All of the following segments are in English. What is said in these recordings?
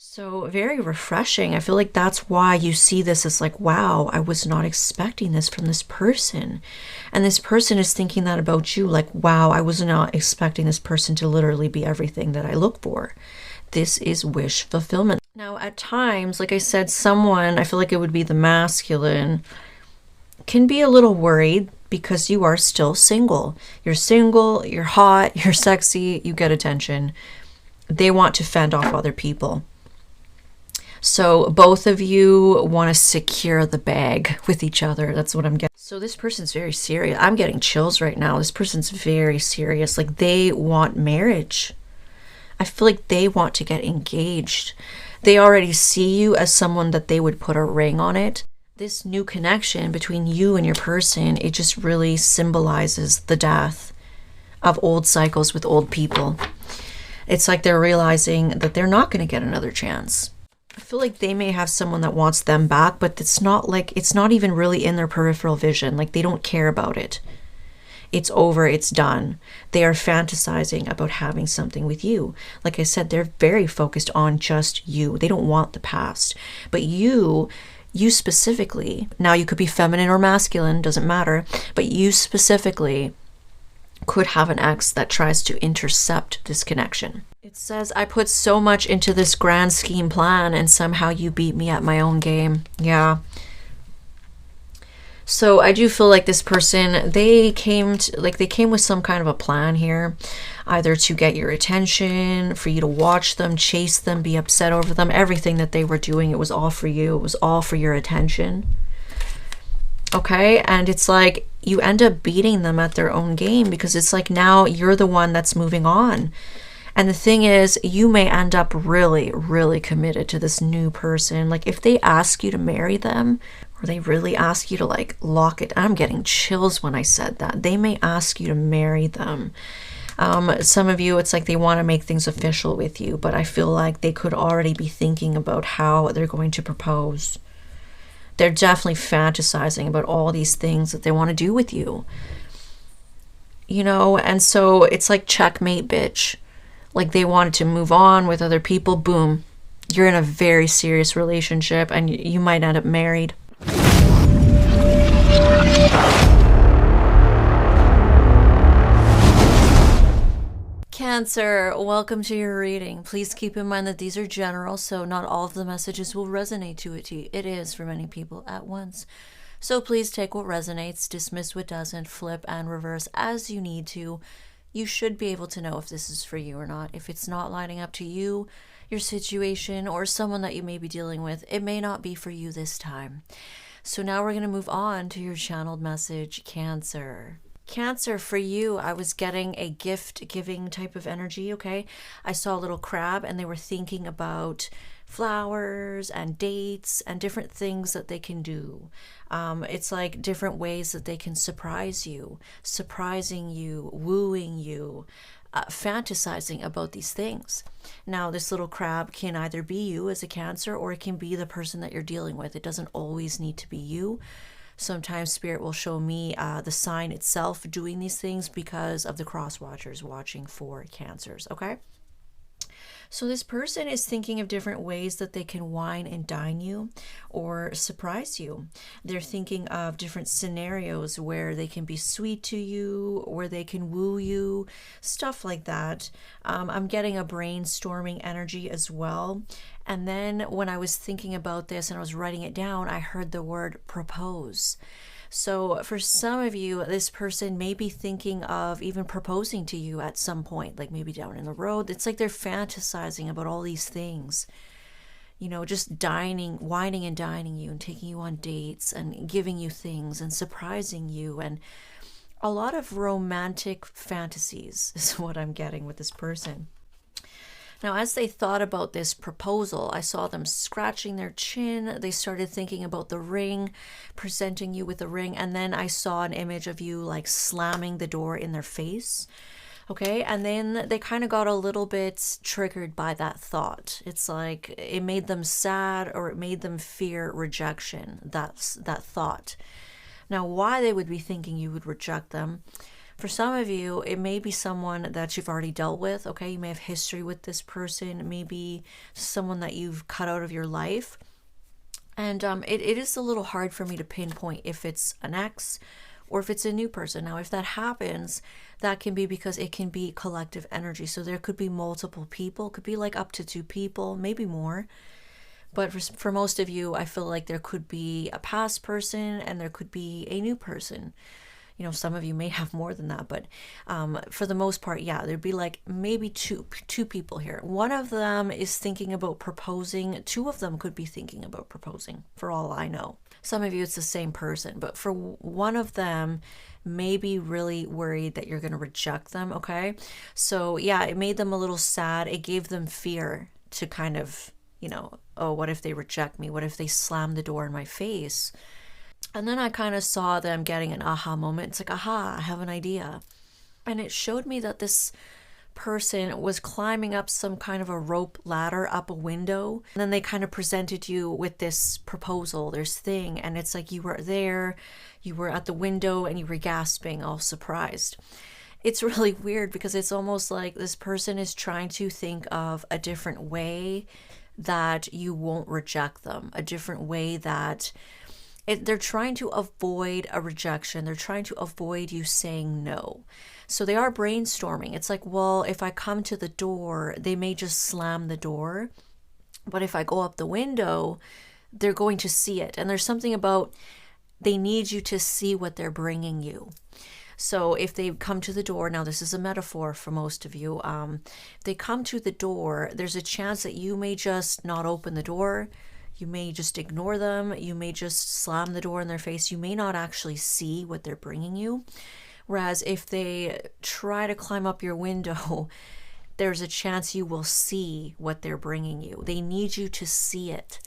So very refreshing. I feel like that's why you see this as like, wow, I was not expecting this from this person. And this person is thinking that about you, like, wow, I was not expecting this person to literally be everything that I look for. This is wish fulfillment. Now, at times, like I said, someone, I feel like it would be the masculine, can be a little worried because you are still single. You're single, you're hot, you're sexy, you get attention. They want to fend off other people. So both of you want to secure the bag with each other. That's what I'm getting. So this person's very serious. I'm getting chills right now. This person's very serious. Like they want marriage. I feel like they want to get engaged. They already see you as someone that they would put a ring on it. This new connection between you and your person, it just really symbolizes the death of old cycles with old people. It's like they're realizing that they're not going to get another chance. I feel like they may have someone that wants them back, but it's not even really in their peripheral vision. Like they don't care about it. It's over, it's done. They are fantasizing about having something with you. Like I said, they're very focused on just you. They don't want the past. But you specifically, now you could be feminine or masculine, doesn't matter, but you specifically could have an ex that tries to intercept this connection. It says, I put so much into this grand scheme plan and somehow you beat me at my own game. Yeah. So I do feel like this person, they came with some kind of a plan here, either to get your attention, for you to watch them, chase them, be upset over them, everything that they were doing. It was all for you. It was all for your attention. Okay. And it's like you end up beating them at their own game because it's like now you're the one that's moving on. And the thing is, you may end up really, really committed to this new person. Like if they ask you to marry them, or they really ask you to like lock it, I'm getting chills when I said that. They may ask you to marry them. Some of you, it's like they want to make things official with you, but I feel like they could already be thinking about how they're going to propose. They're definitely fantasizing about all these things that they want to do with you. You know, and so it's like checkmate, bitch. Like they wanted to move on with other people. Boom. You're in a very serious relationship and you might end up married. Cancer, welcome to your reading. Please keep in mind that these are general, so not all of the messages will resonate to you. It is for many people at once. So please take what resonates, dismiss what doesn't, flip and reverse as you need to. You should be able to know if this is for you or not. If it's not lining up to you, your situation, or someone that you may be dealing with, it may not be for you this time. So now we're going to move on to your channeled message, Cancer. Cancer, for you, I was getting a gift-giving type of energy, okay? I saw a little crab and they were thinking about flowers and dates and different things that they can do. It's like different ways that they can surprise you, surprising you, wooing you, fantasizing about these things. Now, this little crab can either be you as a Cancer or it can be the person that you're dealing with. It doesn't always need to be you. Sometimes Spirit will show me the sign itself doing these things because of the cross watchers watching for Cancers, okay? So this person is thinking of different ways that they can wine and dine you or surprise you. They're thinking of different scenarios where they can be sweet to you, where they can woo you, stuff like that. I'm getting a brainstorming energy as well. And then when I was thinking about this and I was writing it down, I heard the word propose. So for some of you, this person may be thinking of even proposing to you at some point, like maybe down in the road. It's like they're fantasizing about all these things, you know, just wining and dining you and taking you on dates and giving you things and surprising you. And a lot of romantic fantasies is what I'm getting with this person. Now, as they thought about this proposal, I saw them scratching their chin. They started thinking about the ring, presenting you with the ring. And then I saw an image of you like slamming the door in their face. Okay. And then they kind of got a little bit triggered by that thought. It's like it made them sad or it made them fear rejection. That's that thought. Now, why they would be thinking you would reject them. For some of you, it may be someone that you've already dealt with, okay? You may have history with this person, maybe someone that you've cut out of your life. And it is a little hard for me to pinpoint if it's an ex or if it's a new person. Now, if that happens, that can be because it can be collective energy. So there could be multiple people, it could be like up to 2 people, maybe more. But for most of you, I feel like there could be a past person and there could be a new person. You know, some of you may have more than that, but for the most part, yeah, there'd be like maybe two people here. One of them is thinking about proposing. 2 of them could be thinking about proposing, for all I know. Some of you, it's the same person, but for one of them, may be really worried that you're going to reject them, okay? So yeah, it made them a little sad. It gave them fear to kind of, you know, oh, what if they reject me? What if they slam the door in my face? And then I kind of saw them getting an aha moment. It's like, aha, I have an idea. And it showed me that this person was climbing up some kind of a rope ladder up a window. And then they kind of presented you with this proposal, this thing. And it's like you were there, you were at the window and you were gasping, all surprised. It's really weird because it's almost like this person is trying to think of a different way that you won't reject them, a different way that they're trying to avoid a rejection. They're trying to avoid you saying no. So they are brainstorming. It's like, well, if I come to the door, they may just slam the door. But if I go up the window, they're going to see it. And there's something about they need you to see what they're bringing you. So if they come to the door, now this is a metaphor for most of you. If they come to the door, there's a chance that you may just not open the door. You may just ignore them. You may just slam the door in their face. You may not actually see what they're bringing you. Whereas if they try to climb up your window, there's a chance you will see what they're bringing you. They need you to see it.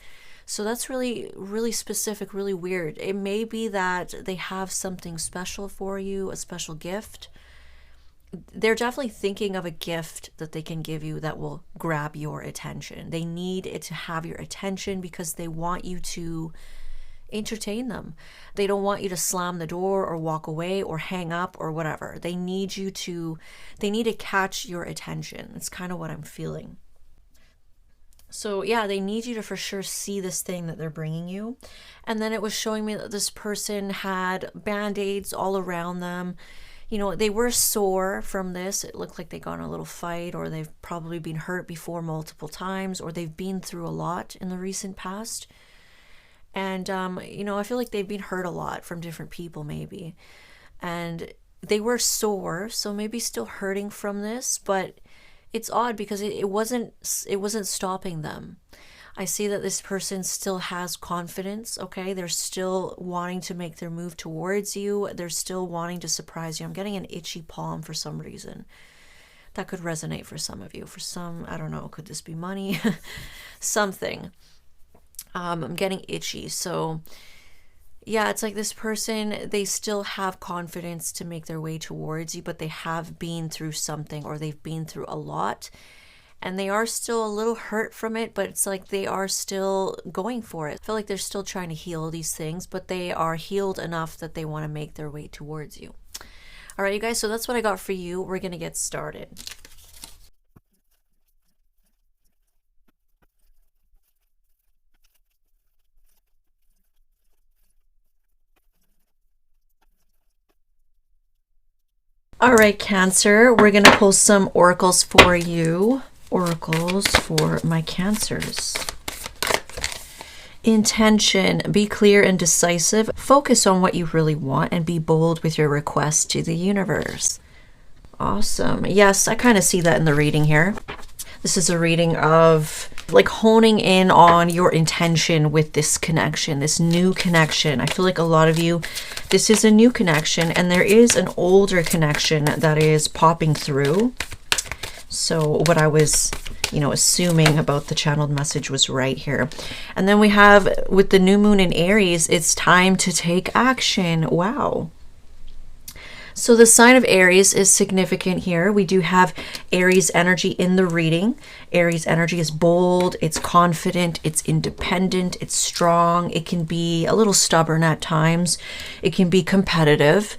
So that's really, really specific, really weird. It may be that they have something special for you, a special gift. They're definitely thinking of a gift that they can give you that will grab your attention. They need it to have your attention because they want you to entertain them. They don't want you to slam the door or walk away or hang up or whatever. They need to catch your attention. It's kind of what I'm feeling. So yeah, they need you to for sure see this thing that they're bringing you. And then it was showing me that this person had band-aids all around them. You know, they were sore from this. It looked like they got in a little fight, or they've probably been hurt before multiple times, or they've been through a lot in the recent past. And, you know, I feel like they've been hurt a lot from different people maybe. And they were sore, so maybe still hurting from this, but it's odd because it wasn't stopping them. I see that this person still has confidence, okay? They're still wanting to make their move towards you. They're still wanting to surprise you. I'm getting an itchy palm for some reason. That could resonate for some of you. For some, I don't know, could this be money? Something. I'm getting itchy. So yeah, it's like this person, they still have confidence to make their way towards you, but they have been through something, or they've been through a lot. And they are still a little hurt from it, but it's like they are still going for it. I feel like they're still trying to heal these things, but they are healed enough that they want to make their way towards you. All right, you guys, so that's what I got for you. We're going to get started. All right, Cancer, we're going to pull some oracles for you. Oracles for my Cancers. Intention, be clear and decisive. Focus on what you really want and be bold with your request to the universe. Awesome. Yes, I kind of see that in the reading here. This is a reading of like honing in on your intention with this connection, this new connection. I feel like a lot of you, this is a new connection, and there is an older connection that is popping through. So what I was, you know, assuming about the channeled message was right here. And then we have with the new moon in Aries, it's time to take action. Wow. So the sign of Aries is significant here. We do have Aries energy in the reading. Aries energy is bold, it's confident, it's independent, it's strong. It can be a little stubborn at times. It can be competitive.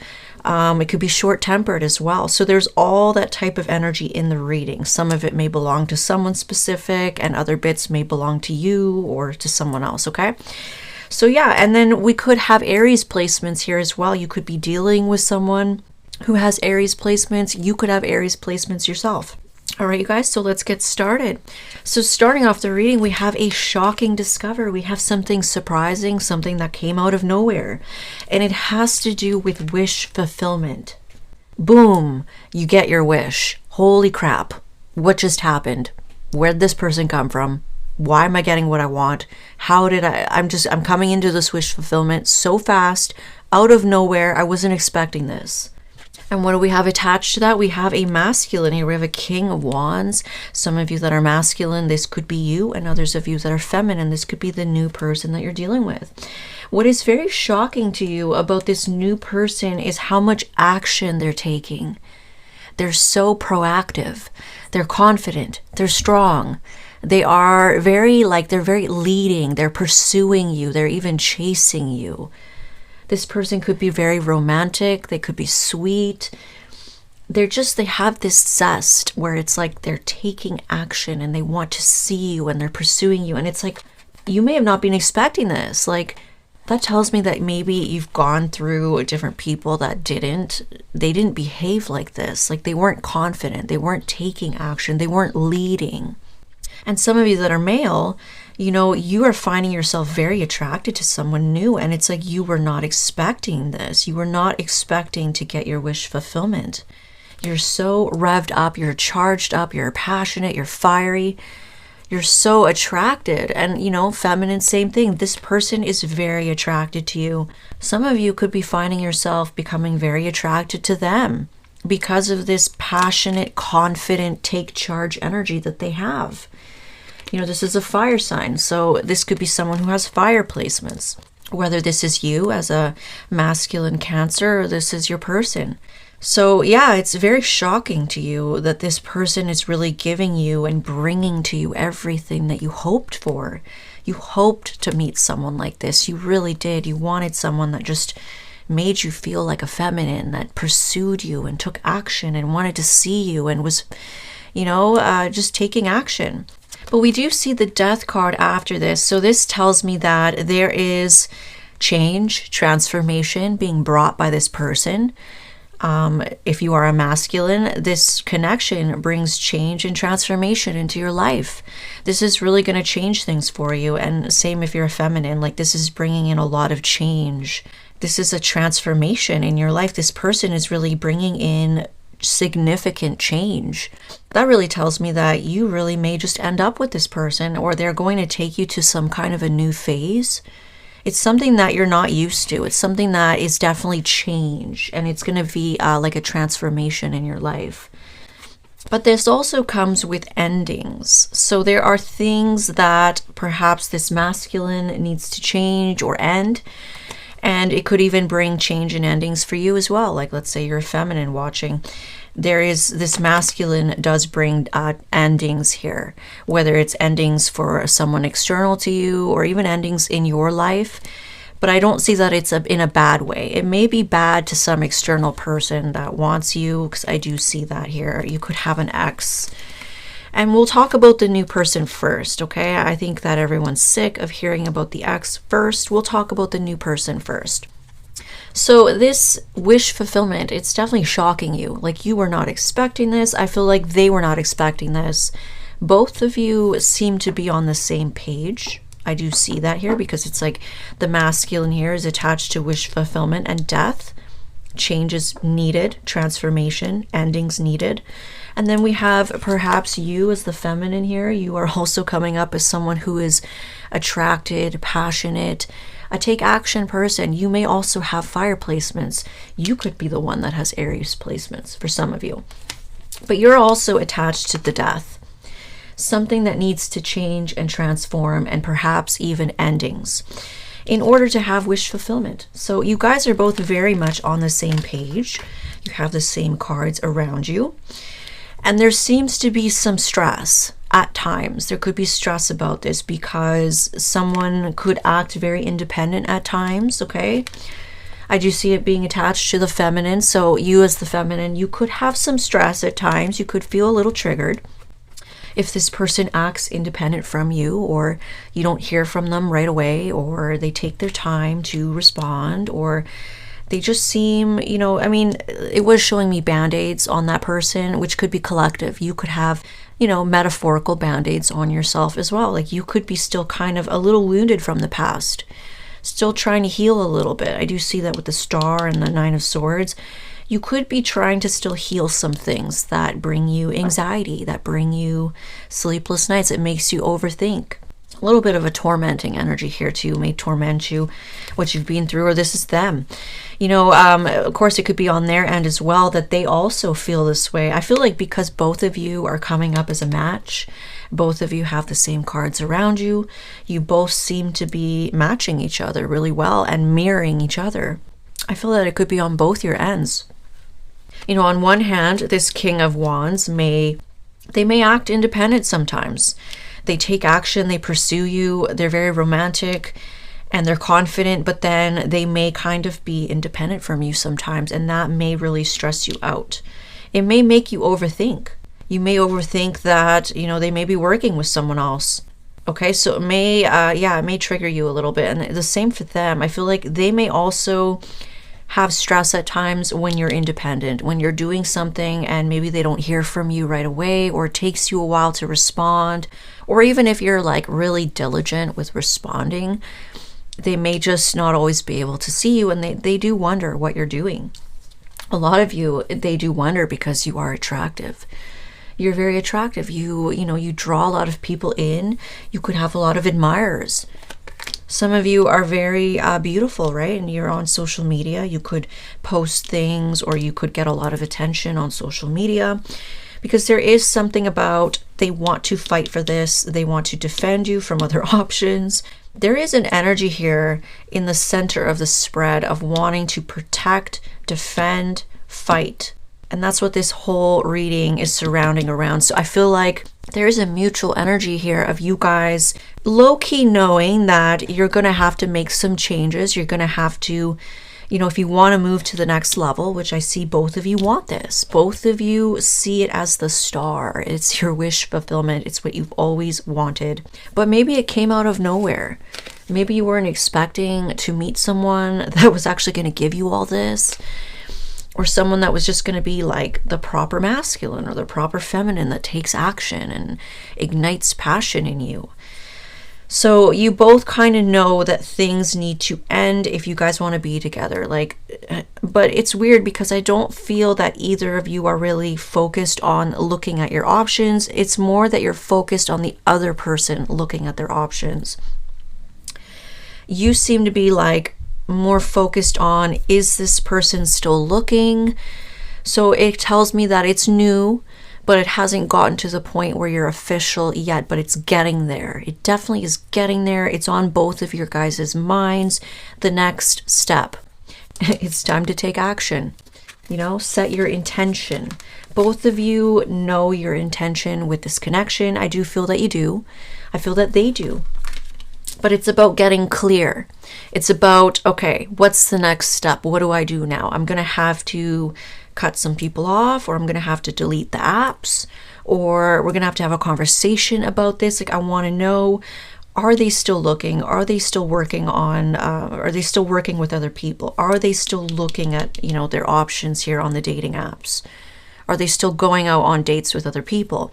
It could be short-tempered as well. So there's all that type of energy in the reading. Some of it may belong to someone specific, and other bits may belong to you or to someone else, okay? So yeah, and then we could have Aries placements here as well. You could be dealing with someone who has Aries placements. You could have Aries placements yourself. All right, you guys, so let's get started. So starting off the reading, we have a shocking discovery. We have something surprising, something that came out of nowhere. And it has to do with wish fulfillment. Boom, you get your wish. Holy crap, what just happened? Where'd this person come from? Why am I getting what I want? How did I'm coming into this wish fulfillment so fast, out of nowhere. I wasn't expecting this. And what do we have attached to that? We have a masculine here. We have a King of Wands. Some of you that are masculine, this could be you, and others of you that are feminine, this could be the new person that you're dealing with. What is very shocking to you about this new person is how much action they're taking. They're so proactive. They're confident. They're strong. They are they're very leading. They're pursuing you. They're even chasing you. This person could be very romantic. They could be sweet. They have this zest where it's like they're taking action and they want to see you and they're pursuing you. And it's like, you may have not been expecting this. Like, that tells me that maybe you've gone through different people that they didn't behave like this. Like, they weren't confident. They weren't taking action. They weren't leading. And some of you that are male, you are finding yourself very attracted to someone new, and it's like you were not expecting this. You were not expecting to get your wish fulfillment. You're so revved up, you're charged up, you're passionate, you're fiery, you're so attracted. And, feminine, same thing. This person is very attracted to you. Some of you could be finding yourself becoming very attracted to them because of this passionate, confident, take charge energy that they have. This is a fire sign, so this could be someone who has fire placements. Whether this is you as a masculine Cancer or this is your person. So yeah, it's very shocking to you that this person is really giving you and bringing to you everything that you hoped for. You hoped to meet someone like this. You really did. You wanted someone that just made you feel like a feminine, that pursued you and took action and wanted to see you and was, just taking action. But we do see the Death card after this. So this tells me that there is change, transformation being brought by this person. If you are a masculine, this connection brings change and transformation into your life. This is really going to change things for you. And same if you're a feminine, like this is bringing in a lot of change. This is a transformation in your life. This person is really bringing in significant change. That really tells me that you really may just end up with this person, or they're going to take you to some kind of a new phase. It's something that you're not used to. It's something that is definitely change, and it's going to be like a transformation in your life. But this also comes with endings. So there are things that perhaps this masculine needs to change or end. And it could even bring change and endings for you as well. Like, let's say you're a feminine watching. There is this masculine does bring endings here, whether it's endings for someone external to you or even endings in your life. But I don't see that it's in a bad way. It may be bad to some external person that wants you, because I do see that here. You could have an ex. And we'll talk about the new person first, okay? I think that everyone's sick of hearing about the ex first. We'll talk about the new person first. So this wish fulfillment, it's definitely shocking you. Like, you were not expecting this. I feel like they were not expecting this. Both of you seem to be on the same page. I do see that here because it's like the masculine here is attached to wish fulfillment and death. Changes needed, transformation, endings needed. And then we have perhaps you as the feminine here. You are also coming up as someone who is attracted, passionate, a take action person. You may also have fire placements. You could be the one that has Aries placements for some of you. But you're also attached to the death. Something that needs to change and transform, and perhaps even endings in order to have wish fulfillment. So you guys are both very much on the same page. You have the same cards around you. And there seems to be some stress at times. There could be stress about this because someone could act very independent at times, okay? I do see it being attached to the feminine. So you as the feminine, you could have some stress at times. You could feel a little triggered if this person acts independent from you, or you don't hear from them right away, or they take their time to respond, or they just seem, I mean, it was showing me band-aids on that person, which could be collective. You could have, metaphorical band-aids on yourself as well. Like you could be still kind of a little wounded from the past, still trying to heal a little bit. I do see that with the Star and the Nine of Swords. You could be trying to still heal some things that bring you anxiety, that bring you sleepless nights. It makes you overthink. A little bit of a tormenting energy here too, may torment you, what you've been through, or this is them. Of course, it could be on their end as well, that they also feel this way. I feel like because both of you are coming up as a match, both of you have the same cards around you, you both seem to be matching each other really well and mirroring each other. I feel that it could be on both your ends. On one hand, this King of Wands may act independent sometimes. They take action, they pursue you, they're very romantic and they're confident, but then they may kind of be independent from you sometimes, and that may really stress you out. It may make you overthink. You may overthink that, they may be working with someone else. Okay, so it may trigger you a little bit. And the same for them. I feel like they may also have stress at times when you're independent, when you're doing something and maybe they don't hear from you right away, or it takes you a while to respond, or even if you're like really diligent with responding, they may just not always be able to see you, and they do wonder what you're doing. A lot of you, they do wonder because you are attractive. You're very attractive. You draw a lot of people in. You could have a lot of admirers. Some of you are very beautiful, right? And you're on social media. You could post things, or you could get a lot of attention on social media, because there is something about they want to fight for this. They want to defend you from other options. There is an energy here in the center of the spread of wanting to protect, defend, fight. And that's what this whole reading is surrounding around. So I feel like there is a mutual energy here of you guys low-key knowing that you're going to have to make some changes. You're going to have to, if you want to move to the next level, which I see both of you want this. Both of you see it as the Star. It's your wish fulfillment. It's what you've always wanted. But maybe it came out of nowhere. Maybe you weren't expecting to meet someone that was actually going to give you all this, or someone that was just going to be like the proper masculine or the proper feminine that takes action and ignites passion in you. So you both kind of know that things need to end if you guys want to be together. But it's weird because I don't feel that either of you are really focused on looking at your options. It's more that you're focused on the other person looking at their options. You seem to be more focused on, is this person still looking? So it tells me that it's new, but it hasn't gotten to the point where you're official yet, but it's getting there. It definitely is getting there. It's on both of your guys' minds. The next step. It's time to take action. Set your intention. Both of you know your intention with this connection. I do feel that you do. I feel that they do. But it's about getting clear. It's about, okay, what's the next step? What do I do now? I'm going to have to cut some people off, or I'm going to have to delete the apps, or we're going to have a conversation about this. I want to know, are they still looking? Are they still working on, are they still working with other people? Are they still looking at, their options here on the dating apps? Are they still going out on dates with other people?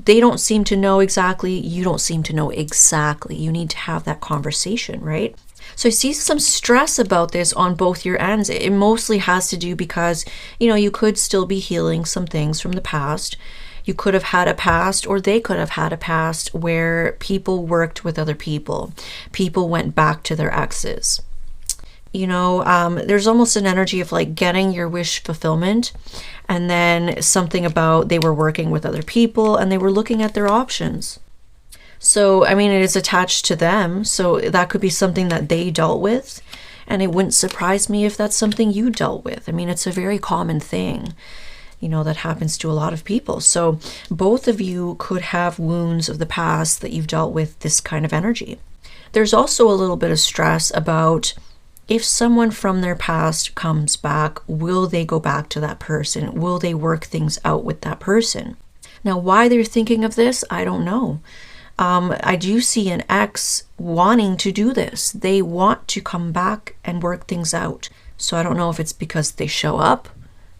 They don't seem to know exactly. You don't seem to know exactly. You need to have that conversation, right? So I see some stress about this on both your ends. It mostly has to do because, you could still be healing some things from the past. You could have had a past, or they could have had a past where people worked with other people. People went back to their exes. There's almost an energy of getting your wish fulfillment, and then something about they were working with other people and they were looking at their options. So, it is attached to them. So that could be something that they dealt with. And it wouldn't surprise me if that's something you dealt with. It's a very common thing, that happens to a lot of people. So both of you could have wounds of the past that you've dealt with this kind of energy. There's also a little bit of stress about, if someone from their past comes back, will they go back to that person? Will they work things out with that person? Now, why they're thinking of this, I don't know. I do see an ex wanting to do this. They want to come back and work things out. So I don't know if it's because they show up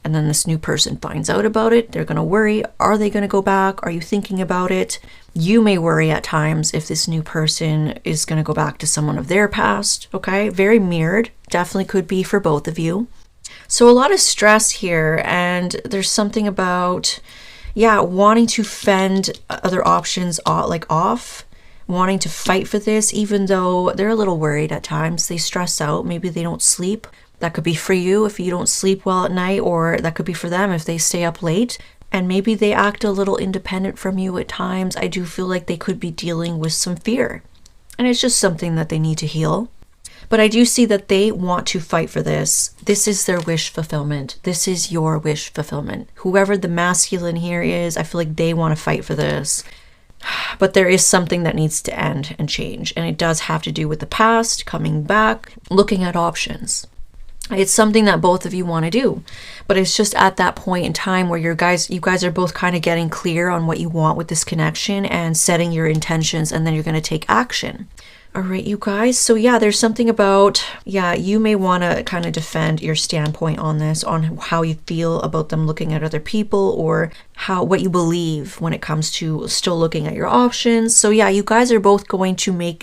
and then this new person finds out about it. They're going to worry. Are they going to go back? Are you thinking about it? You may worry at times if this new person is going to go back to someone of their past. Okay, very mirrored. Definitely could be for both of you. So a lot of stress here, and there's something about, wanting to fend other options off, wanting to fight for this, even though they're a little worried at times. They stress out. Maybe they don't sleep. That could be for you if you don't sleep well at night, or that could be for them if they stay up late. And maybe they act a little independent from you at times. I do feel like they could be dealing with some fear. And it's just something that they need to heal. But I do see that they want to fight for this. This is their wish fulfillment. This is your wish fulfillment. Whoever the masculine here is, I feel like they want to fight for this. But there is something that needs to end and change. And it does have to do with the past, coming back, looking at options. It's something that both of you want to do, but it's just at that point in time where you guys are both kind of getting clear on what you want with this connection and setting your intentions, and then you're going to take action. All right, you guys. So there's something about, you may want to kind of defend your standpoint on this, on how you feel about them looking at other people, or what you believe when it comes to still looking at your options. So you guys are both going to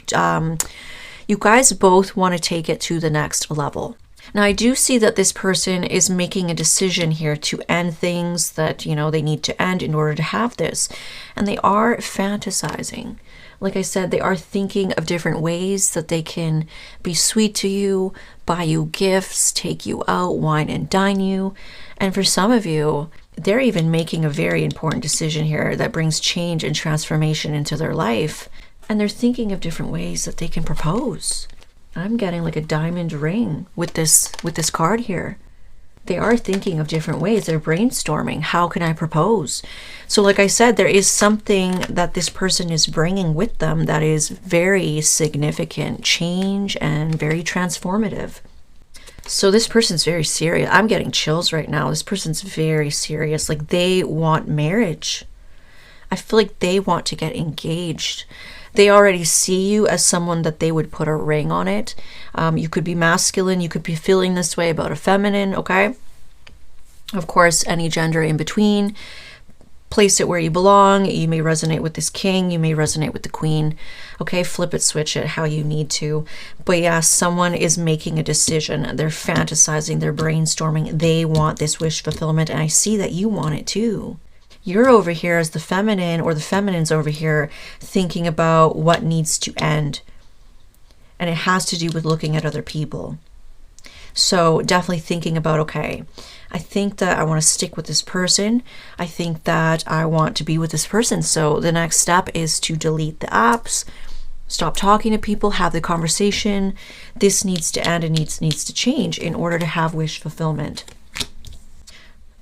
you guys both want to take it to the next level. Now, I do see that this person is making a decision here to end things that, they need to end in order to have this. And they are fantasizing. Like I said, they are thinking of different ways that they can be sweet to you, buy you gifts, take you out, wine and dine you. And for some of you, they're even making a very important decision here that brings change and transformation into their life. And they're thinking of different ways that they can propose. I'm getting like a diamond ring with this card here. They are thinking of different ways. They're brainstorming. How can I propose? So like I said, there is something that this person is bringing with them that is very significant change and very transformative. So this person's very serious. I'm getting chills right now. This person's very serious. Like they want marriage. I feel like they want to get engaged. They already see you as someone that they would put a ring on it. You could be masculine. You could be feeling this way about a feminine, okay? Of course, any gender in between. Place it where you belong. You may resonate with this king. You may resonate with the queen. Okay, flip it, switch it how you need to. But someone is making a decision. They're fantasizing. They're brainstorming. They want this wish fulfillment. And I see that you want it too. You're over here as the feminine, or the feminine's over here thinking about what needs to end. And it has to do with looking at other people. So definitely thinking about, okay, I think that I want to stick with this person. I think that I want to be with this person. So the next step is to delete the apps, stop talking to people, have the conversation. This needs to end and needs to change in order to have wish fulfillment.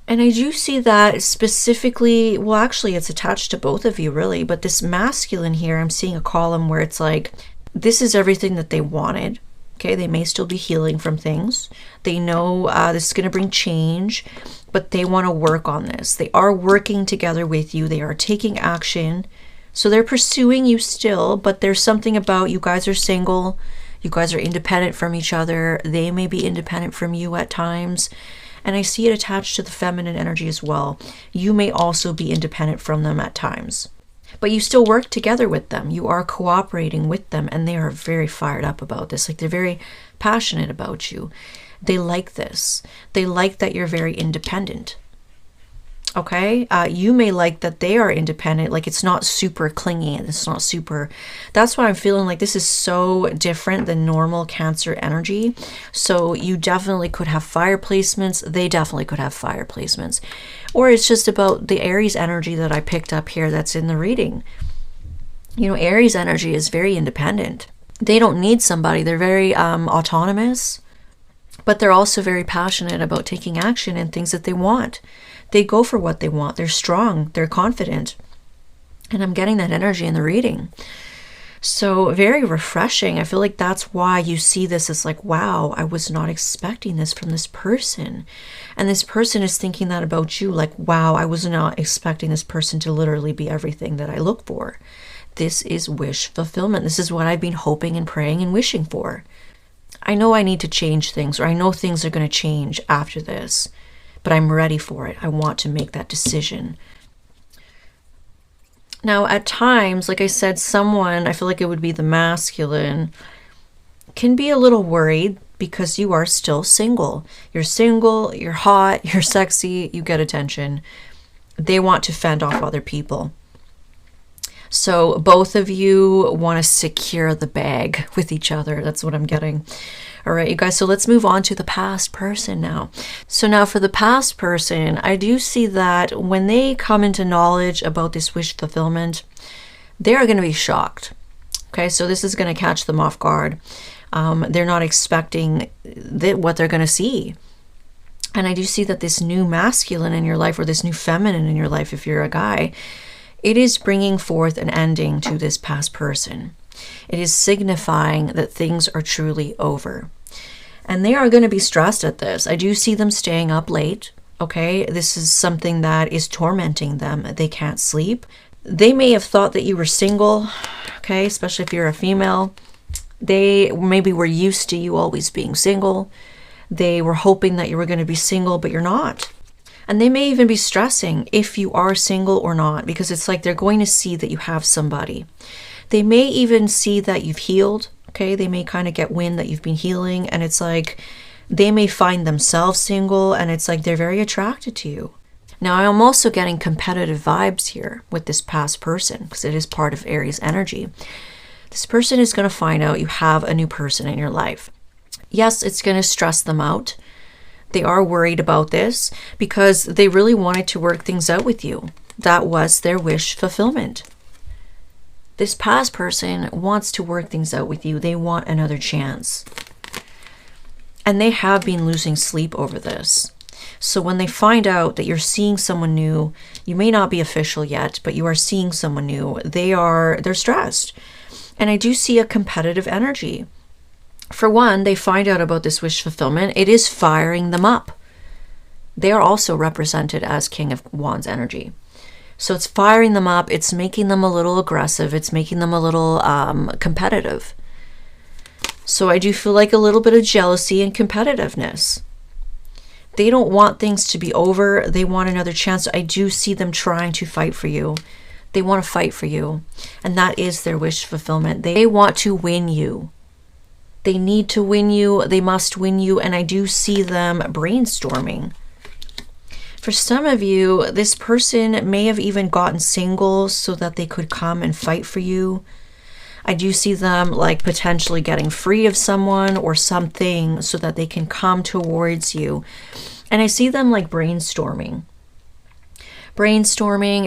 And I do see that specifically, well, actually it's attached to both of you really, but this masculine here, I'm seeing a column where it's like, this is everything that they wanted. Okay, they may still be healing from things. They know this is going to bring change, but they want to work on this. They are working together with you. They are taking action. So they're pursuing you still, but there's something about you guys are single. You guys are independent from each other. They may be independent from you at times. And I see it attached to the feminine energy as well. You may also be independent from them at times. But you still work together with them. You are cooperating with them, and they are very fired up about this. Like they're very passionate about you. They like this. They like that you're very independent. Okay? You may like that they are independent. Like it's not super clingy and it's not super... That's why I'm feeling like this is so different than normal Cancer energy. So you definitely could have fire placements. They definitely could have fire placements. Or it's just about the Aries energy that I picked up here that's in the reading. You know, Aries energy is very independent. They don't need somebody. They're very autonomous. But they're also very passionate about taking action and things that they want. They go for what they want. They're strong. They're confident. And I'm getting that energy in the reading. So very refreshing. I feel like that's why you see this as like, wow, I was not expecting this from this person. And this person is thinking that about you, like, wow, I was not expecting this person to literally be everything that I look for. This is wish fulfillment. This is what I've been hoping and praying and wishing for. I know I need to change things, or I know things are going to change after this, but I'm ready for it. I want to make that decision. Now, at times, like I said, someone, I feel like it would be the masculine, can be a little worried because you are still single. You're single, you're hot, you're sexy, you get attention. They want to fend off other people. So both of you want to secure the bag with each other. That's what I'm getting. All right, you guys, so let's move on to the past person now. So now for the past person, I do see that when they come into knowledge about this wish fulfillment, they're going to be shocked. Okay, so this is going to catch them off guard. They're not expecting what they're going to see. And I do see that this new masculine in your life, or this new feminine in your life, if you're a guy, it is bringing forth an ending to this past person. It is signifying that things are truly over. And they are going to be stressed at this. I do see them staying up late. Okay, this is something that is tormenting them. They can't sleep. They may have thought that you were single, okay, especially if you're a female. They maybe were used to you always being single. They were hoping that you were going to be single, but you're not. And they may even be stressing if you are single or not, because it's like they're going to see that you have somebody. They may even see that you've healed. Okay, they may kind of get wind that you've been healing, and it's like they may find themselves single, and it's like they're very attracted to you. Now, I'm also getting competitive vibes here with this past person, because it is part of Aries energy. This person is going to find out you have a new person in your life. Yes, it's going to stress them out. They are worried about this because they really wanted to work things out with you. That was their wish fulfillment. This past person wants to work things out with you. They want another chance. And they have been losing sleep over this. So when they find out that you're seeing someone new, you may not be official yet, but you are seeing someone new, they're stressed. And I do see a competitive energy. For one, they find out about this wish fulfillment. It is firing them up. They are also represented as King of Wands energy. So it's firing them up. It's making them a little aggressive. It's making them a little competitive. So I do feel like a little bit of jealousy and competitiveness. They don't want things to be over. They want another chance. I do see them trying to fight for you. They want to fight for you. And that is their wish fulfillment. They want to win you. They need to win you. They must win you. And I do see them brainstorming. For some of you, this person may have even gotten single so that they could come and fight for you. I do see them like potentially getting free of someone or something so that they can come towards you. And I see them like brainstorming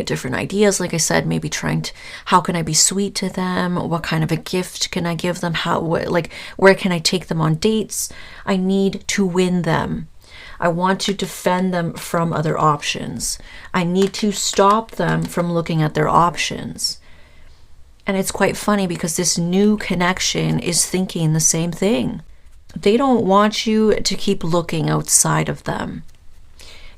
different ideas. Like I said, maybe trying to, how can I be sweet to them? What kind of a gift can I give them? Where can I take them on dates? I need to win them. I want to defend them from other options. I need to stop them from looking at their options. And it's quite funny because this new connection is thinking the same thing. They don't want you to keep looking outside of them.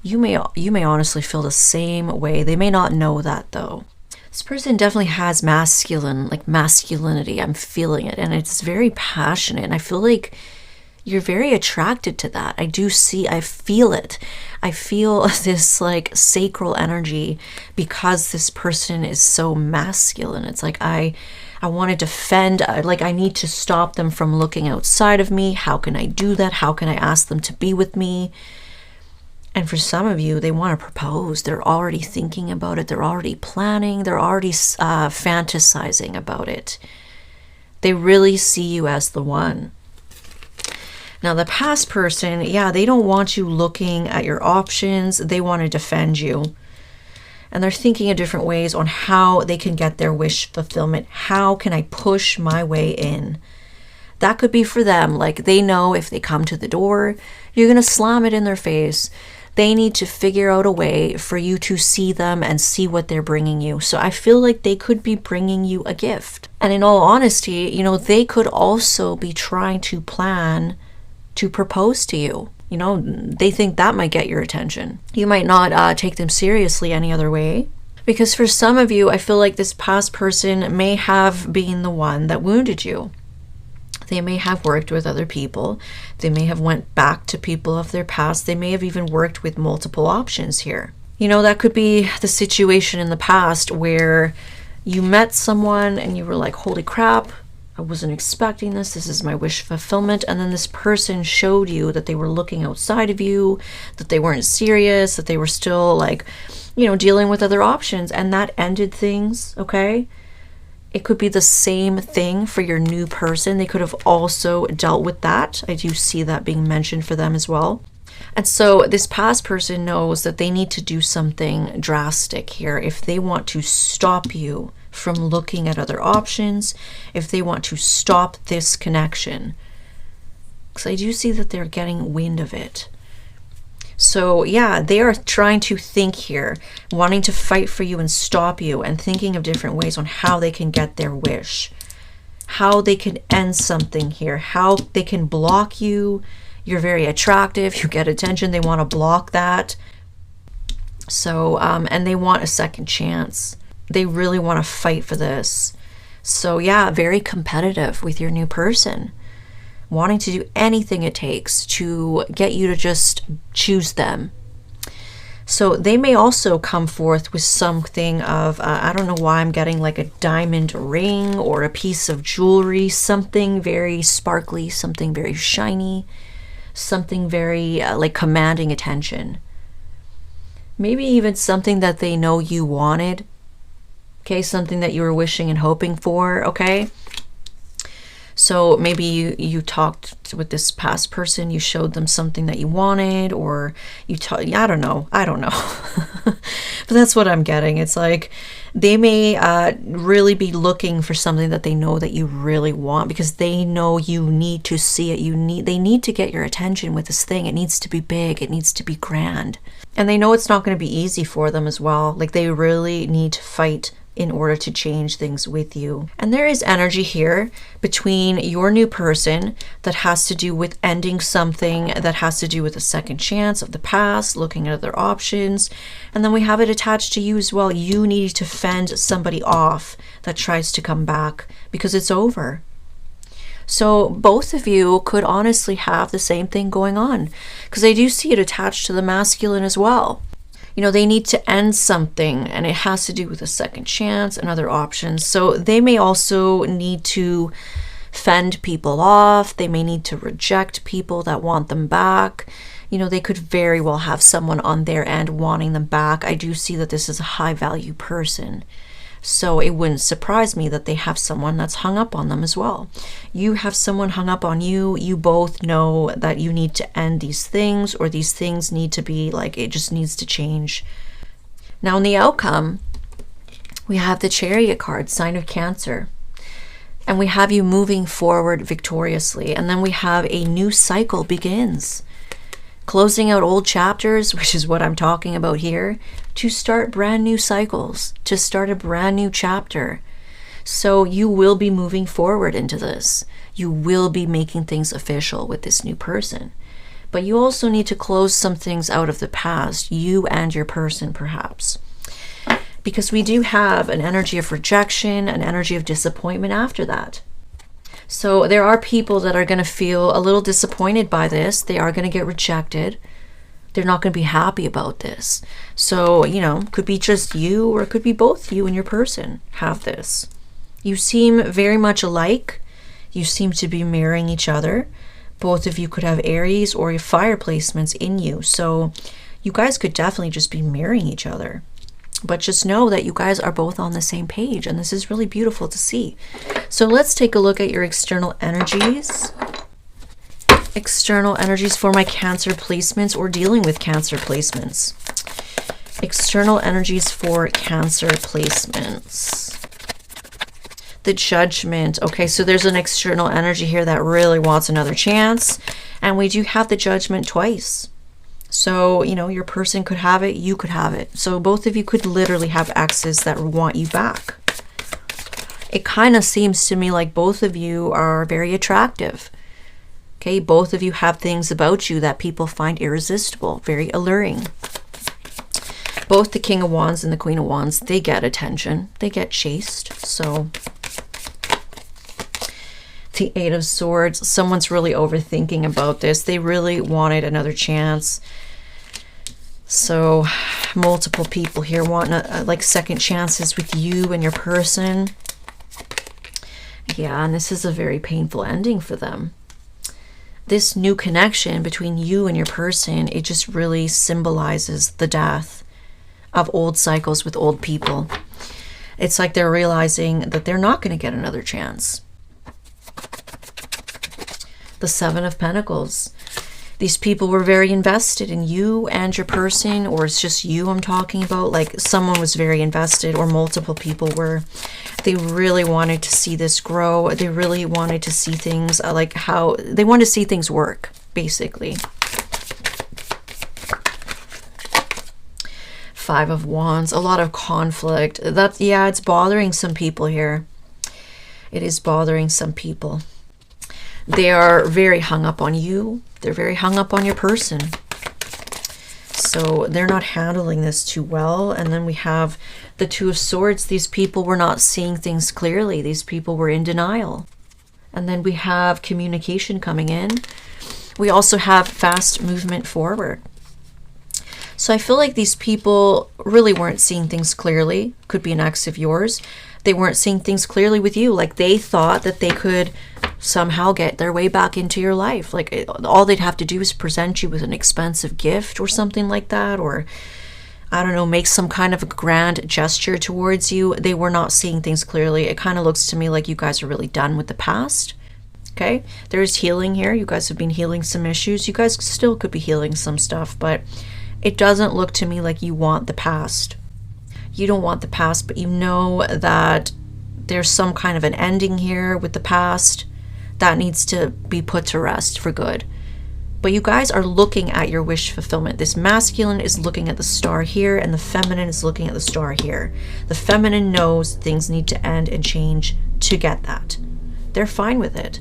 You may honestly feel the same way. They may not know that though. This person definitely has masculinity. I'm feeling it, and it's very passionate. And I feel like you're very attracted to that. I feel it. I feel this like sacral energy because this person is so masculine. It's like I want to defend, like I need to stop them from looking outside of me. How can I do that? How can I ask them to be with me? And for some of you, they want to propose. They're already thinking about it. They're already planning. They're already fantasizing about it. They really see you as the one. Now, the past person, they don't want you looking at your options. They want to defend you. And they're thinking of different ways on how they can get their wish fulfillment. How can I push my way in? That could be for them. Like they know if they come to the door, you're going to slam it in their face. They need to figure out a way for you to see them and see what they're bringing you. So I feel like they could be bringing you a gift. And in all honesty, you know, they could also be trying to plan to propose to you. You know, they think that might get your attention. You might not take them seriously any other way. Because for some of you, I feel like this past person may have been the one that wounded you. They may have worked with other people. They may have went back to people of their past. They may have even worked with multiple options here. You know, that could be the situation in the past where you met someone and you were like, holy crap, I wasn't expecting this. This is my wish fulfillment. And then this person showed you that they were looking outside of you, that they weren't serious, that they were still like, you know, dealing with other options. And that ended things, okay? It could be the same thing for your new person. They could have also dealt with that. I do see that being mentioned for them as well. And so this past person knows that they need to do something drastic here if they want to stop you from looking at other options, if they want to stop this connection. Because I do see that they're getting wind of it. So yeah, they are trying to think here, wanting to fight for you and stop you, and thinking of different ways on how they can get their wish, how they can end something here, how they can block you. You're very attractive, you get attention, they want to block that. So, and they want a second chance. They really want to fight for this. So yeah, very competitive with your new person, wanting to do anything it takes to get you to just choose them. So they may also come forth with something of, I don't know why I'm getting like a diamond ring or a piece of jewelry, something very sparkly, something very shiny, something very like commanding attention. Maybe even something that they know you wanted. Okay, something that you were wishing and hoping for, okay? So maybe you talked with this past person, you showed them something that you wanted, or you I don't know. But that's what I'm getting. It's like they may really be looking for something that they know that you really want, because they know you need to see it. They need to get your attention with this thing. It needs to be big. It needs to be grand. And they know it's not going to be easy for them as well. Like they really need to fight in order to change things with you. And there is energy here between your new person that has to do with ending something, that has to do with a second chance of the past, looking at other options. And then we have it attached to you as well. You need to fend somebody off that tries to come back because it's over. So both of you could honestly have the same thing going on, because I do see it attached to the masculine as well. You know, they need to end something, and it has to do with a second chance and other options. So they may also need to fend people off. They may need to reject people that want them back. You know, they could very well have someone on their end wanting them back. I do see that this is a high value person. So it wouldn't surprise me that they have someone that's hung up on them as well. You have someone hung up on you. You both know that you need to end these things, or these things need to be like, it just needs to change. Now in the outcome, we have the Chariot card, sign of Cancer. And we have you moving forward victoriously. And then we have a new cycle begins. Closing out old chapters, which is what I'm talking about here, to start brand new cycles, to start a brand new chapter. So you will be moving forward into this. You will be making things official with this new person. But you also need to close some things out of the past, you and your person perhaps. Because we do have an energy of rejection, an energy of disappointment after that. So there are people that are going to feel a little disappointed by this. They are going to get rejected. They're not going to be happy about this. So, you know, could be just you, or it could be both you and your person have this. You seem very much alike. You seem to be mirroring each other. Both of you could have Aries or fire placements in you. So you guys could definitely just be mirroring each other. But just know that you guys are both on the same page, and this is really beautiful to see. So let's take a look at your external energies. External energies for my Cancer placements, or dealing with Cancer placements. External energies for Cancer placements. The Judgment. Okay, so there's an external energy here that really wants another chance. And we do have the Judgment twice. So, you know, your person could have it, you could have it. So both of you could literally have exes that want you back. it kind of seems to me like both of you are very attractive. Okay, both of you have things about you that people find irresistible, very alluring. Both the King of Wands and the Queen of Wands, they get attention. They get chased. So the Eight of Swords, someone's really overthinking about this. They really wanted another chance. So multiple people here want like second chances with you and your person. Yeah, and this is a very painful ending for them. This new connection between you and your person, it just really symbolizes the death of old cycles with old people. It's like they're realizing that they're not going to get another chance. The Seven of Pentacles. These people were very invested in you and your person, or it's just you I'm talking about. Like someone was very invested, or multiple people were. They really wanted to see this grow. They really wanted to see things like how they wanted to see things work, basically. Five of Wands, a lot of conflict. That, yeah, it's bothering some people here. It is bothering some people. They are very hung up on you. They're very hung up on your person. So they're not handling this too well. And then we have the Two of Swords. These people were not seeing things clearly. These people were in denial. And then we have communication coming in. We also have fast movement forward. So I feel like these people really weren't seeing things clearly. Could be an ex of yours. They weren't seeing things clearly with you. Like they thought that they could somehow get their way back into your life. Like all they'd have to do is present you with an expensive gift or something like that. Or I don't know, make some kind of a grand gesture towards you. They were not seeing things clearly. It kind of looks to me like you guys are really done with the past. Okay, there's healing here. You guys have been healing some issues. You guys still could be healing some stuff, but it doesn't look to me like you want the past. You don't want the past, but you know that there's some kind of an ending here with the past that needs to be put to rest for good. But you guys are looking at your wish fulfillment. This masculine is looking at the star here, and the feminine is looking at the star here. The feminine knows things need to end and change to get that. They're fine with it.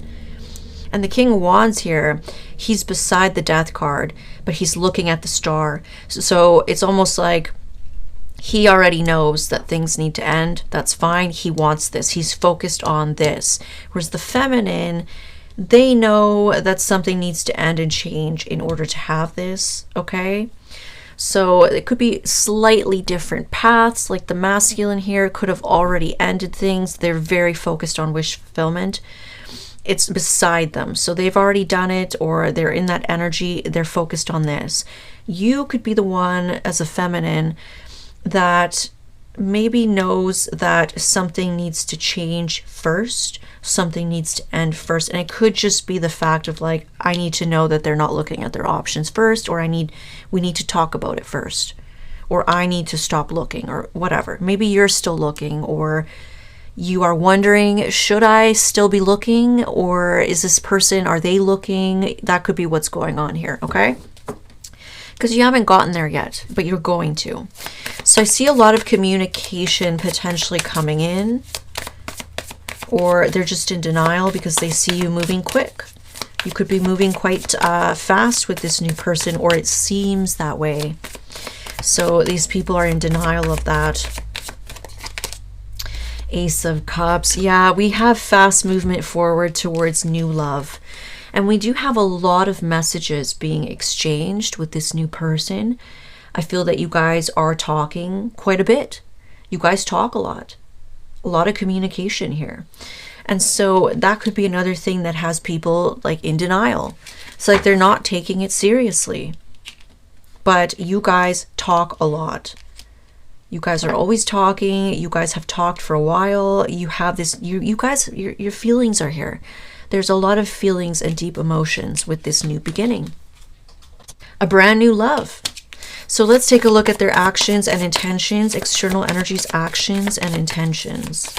And the King of Wands here, he's beside the Death card, but he's looking at the star. So it's almost like he already knows that things need to end. That's fine. He wants this. He's focused on this. Whereas the feminine, they know that something needs to end and change in order to have this, okay? So it could be slightly different paths. Like the masculine here could have already ended things. They're very focused on wish fulfillment. It's beside them. So they've already done it, or they're in that energy. They're focused on this. You could be the one as a feminine that maybe knows that something needs to change first, something needs to end first, and it could just be the fact of like, I need to know that they're not looking at their options first, or we need to talk about it first, or I need to stop looking, or whatever. Maybe you're still looking, or you are wondering, should I still be looking, or is this person, are they looking? That could be what's going on here, okay? Because you haven't gotten there yet, but you're going to. So I see a lot of communication potentially coming in, or they're just in denial because they see you moving quick. You could be moving quite fast with this new person, or it seems that way. So these people are in denial of that. Ace of Cups. Yeah, we have fast movement forward towards new love. And we do have a lot of messages being exchanged with this new person. I feel that you guys are talking quite a bit. You guys talk a lot of communication here. And so that could be another thing that has people like in denial. It's like they're not taking it seriously. But you guys talk a lot. You guys are always talking. You guys have talked for a while. You have this, you guys, your feelings are here. There's a lot of feelings and deep emotions with this new beginning. A brand new love. So let's take a look at their actions and intentions, external energies, actions and intentions.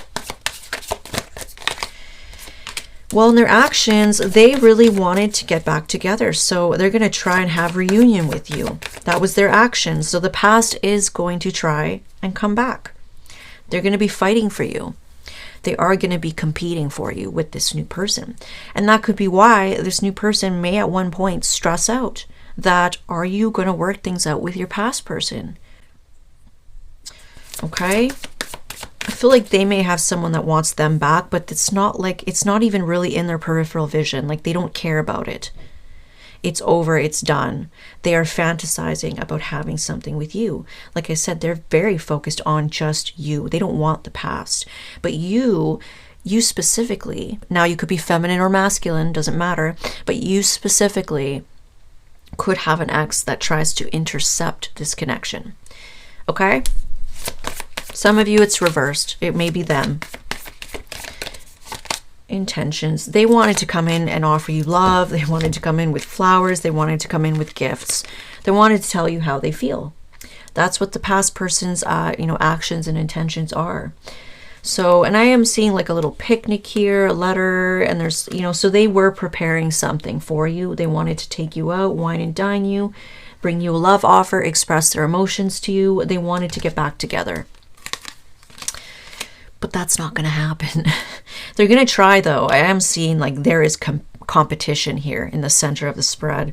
Well, in their actions, they really wanted to get back together. So they're going to try and have reunion with you. That was their actions. So the past is going to try and come back. They're going to be fighting for you. They are going to be competing for you with this new person. And that could be why this new person may at one point stress out that, are you going to work things out with your past person? Okay. I feel like they may have someone that wants them back, but it's not even really in their peripheral vision. Like, they don't care about it. It's over, it's done. They are fantasizing about having something with you. Like I said, they're very focused on just you. They don't want the past. But you specifically, now you could be feminine or masculine, doesn't matter, but you specifically could have an ex that tries to intercept this connection. Okay? Some of you, it's reversed. It may be them. Intentions. They wanted to come in and offer you love. They wanted to come in with flowers. They wanted to come in with gifts. They wanted to tell you how they feel. That's what the past person's, actions and intentions are. So, and I am seeing like a little picnic here, a letter, and there's, so they were preparing something for you. They wanted to take you out, wine and dine you, bring you a love offer, express their emotions to you. They wanted to get back together. But that's not going to happen. They're going to try, though. I am seeing like there is competition here in the center of the spread.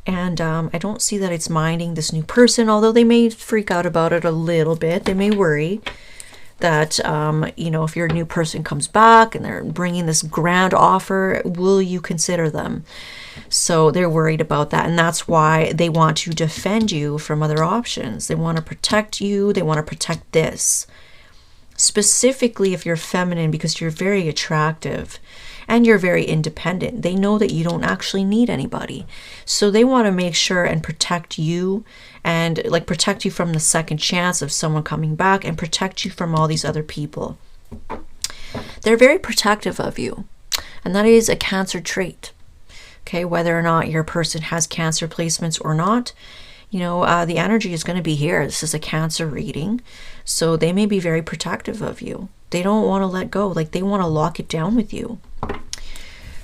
And I don't see that it's minding this new person, although they may freak out about it a little bit. They may worry that, if your new person comes back and they're bringing this grand offer, will you consider them? So they're worried about that. And that's why they want to defend you from other options. They want to protect you. They want to protect this. Specifically if you're feminine, because you're very attractive and you're very independent. They know that you don't actually need anybody. So they want to make sure and protect you, and like protect you from the second chance of someone coming back, and protect you from all these other people. They're very protective of you, and that is a Cancer trait. Okay, whether or not your person has Cancer placements or not, the energy is going to be here. This is a Cancer reading. So they may be very protective of you. They don't want to let go. Like, they want to lock it down with you.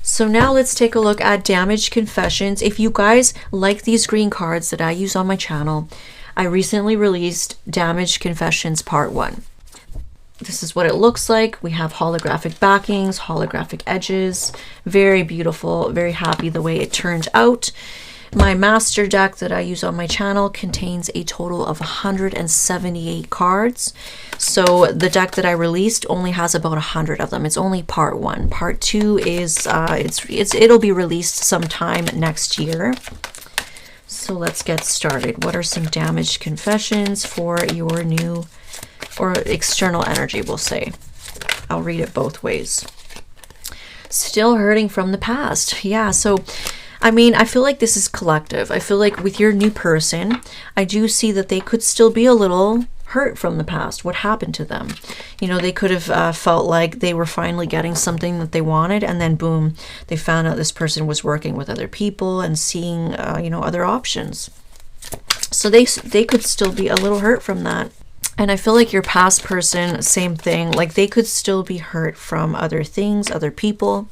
So now let's take a look at damaged confessions. If you guys like these green cards that I use on my channel, I recently released Damaged Confessions Part 1. This is what it looks like. We have holographic backings, holographic edges. Very beautiful. Very happy the way it turned out. My master deck that I use on my channel contains a total of 178 cards. So the deck that I released only has about 100 of them. It's only part 1. Part 2 is it'll be released sometime next year. So let's get started. What are some damaged confessions for your new or external energy, we'll say. I'll read it both ways. Still hurting from the past. Yeah, so I feel like this is collective. I feel like with your new person, I do see that they could still be a little hurt from the past. What happened to them? They could have felt like they were finally getting something that they wanted, and then boom, they found out this person was working with other people and seeing, other options. So they could still be a little hurt from that. And I feel like your past person, same thing. Like, they could still be hurt from other things, other people.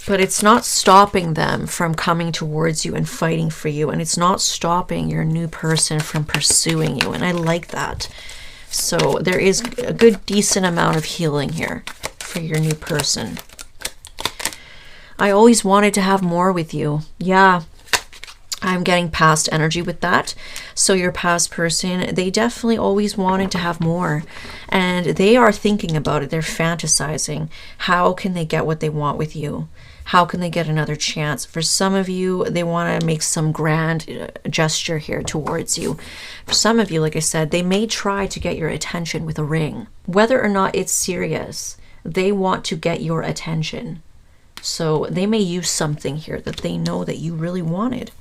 But it's not stopping them from coming towards you and fighting for you. And it's not stopping your new person from pursuing you. And I like that. So there is a good, decent amount of healing here for your new person. I always wanted to have more with you. Yeah, I'm getting past energy with that. So your past person, they definitely always wanted to have more. And they are thinking about it. They're fantasizing. How can they get what they want with you? How can they get another chance? For some of you, they want to make some grand gesture here towards you. For some of you, like I said, they may try to get your attention with a ring. Whether or not it's serious, they want to get your attention. So they may use something here that they know that you really wanted.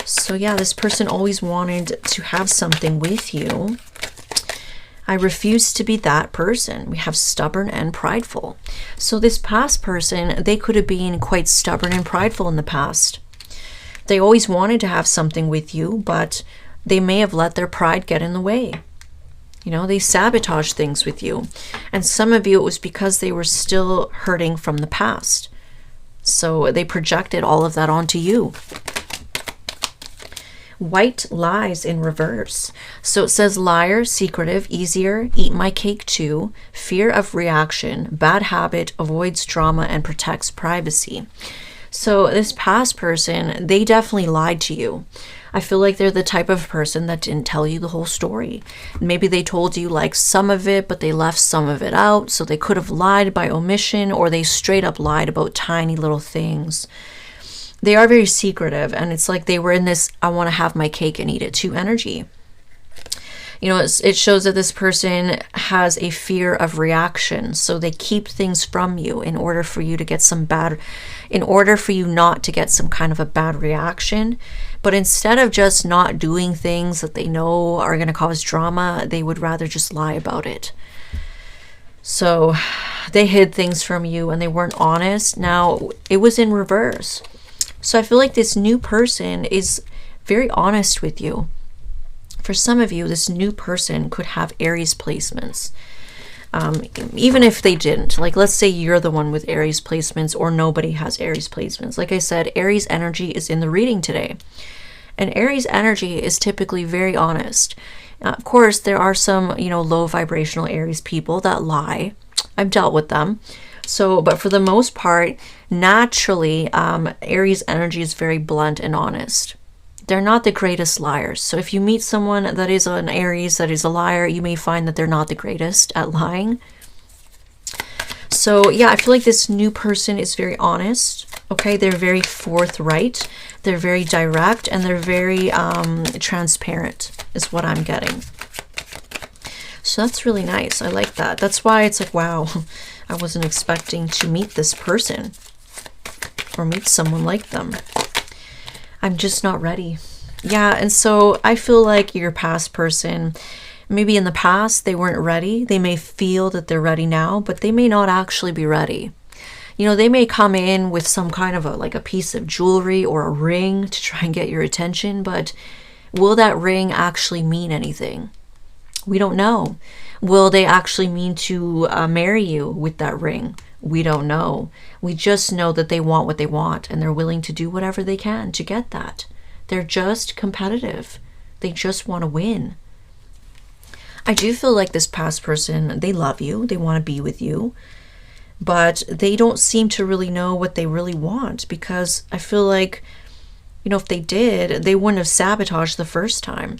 So yeah, this person always wanted to have something with you. I refuse to be that person. We have stubborn and prideful. So this past person, they could have been quite stubborn and prideful in the past. They always wanted to have something with you, but they may have let their pride get in the way. They sabotage things with you. And some of you, it was because they were still hurting from the past. So they projected all of that onto you. white lies in reverse. So it says liar, secretive, easier, eat my cake too, fear of reaction, bad habit, avoids drama, and protects privacy. So this past person, they definitely lied to you. I feel like they're the type of person that didn't tell you the whole story. Maybe they told you like some of it, but they left some of it out. So they could have lied by omission, or they straight up lied about tiny little things. They are very secretive, and it's like they were in this I want to have my cake and eat it too energy. You know, it shows that this person has a fear of reaction. So they keep things from you in order for you to get in order for you not to get some kind of a bad reaction. But instead of just not doing things that they know are going to cause drama, they would rather just lie about it. So they hid things from you and they weren't honest. Now, it was in reverse. So I feel like this new person is very honest with you. For some of you, this new person could have Aries placements. Even if they didn't, like let's say you're the one with Aries placements or nobody has Aries placements. Like I said, Aries energy is in the reading today. And Aries energy is typically very honest. Of course, there are some, low vibrational Aries people that lie. I've dealt with them. So, but for the most part, naturally, Aries energy is very blunt and honest. They're not the greatest liars. So if you meet someone that is an Aries, that is a liar, you may find that they're not the greatest at lying. So yeah, I feel like this new person is very honest. Okay, they're very forthright. They're very direct, and they're very transparent is what I'm getting. So that's really nice. I like that. That's why it's like, wow, I wasn't expecting to meet this person or meet someone like them. I'm just not ready. Yeah, and so I feel like your past person, maybe in the past they weren't ready. They may feel that they're ready now, but they may not actually be ready. They may come in with some kind of a piece of jewelry or a ring to try and get your attention, but will that ring actually mean anything? We don't know. Will they actually mean to marry you with that ring? We don't know. We just know that they want what they want, and they're willing to do whatever they can to get that. They're just competitive. They just want to win. I do feel like this past person, they love you. They want to be with you. But they don't seem to really know what they really want, because I feel like, if they did, they wouldn't have sabotaged the first time.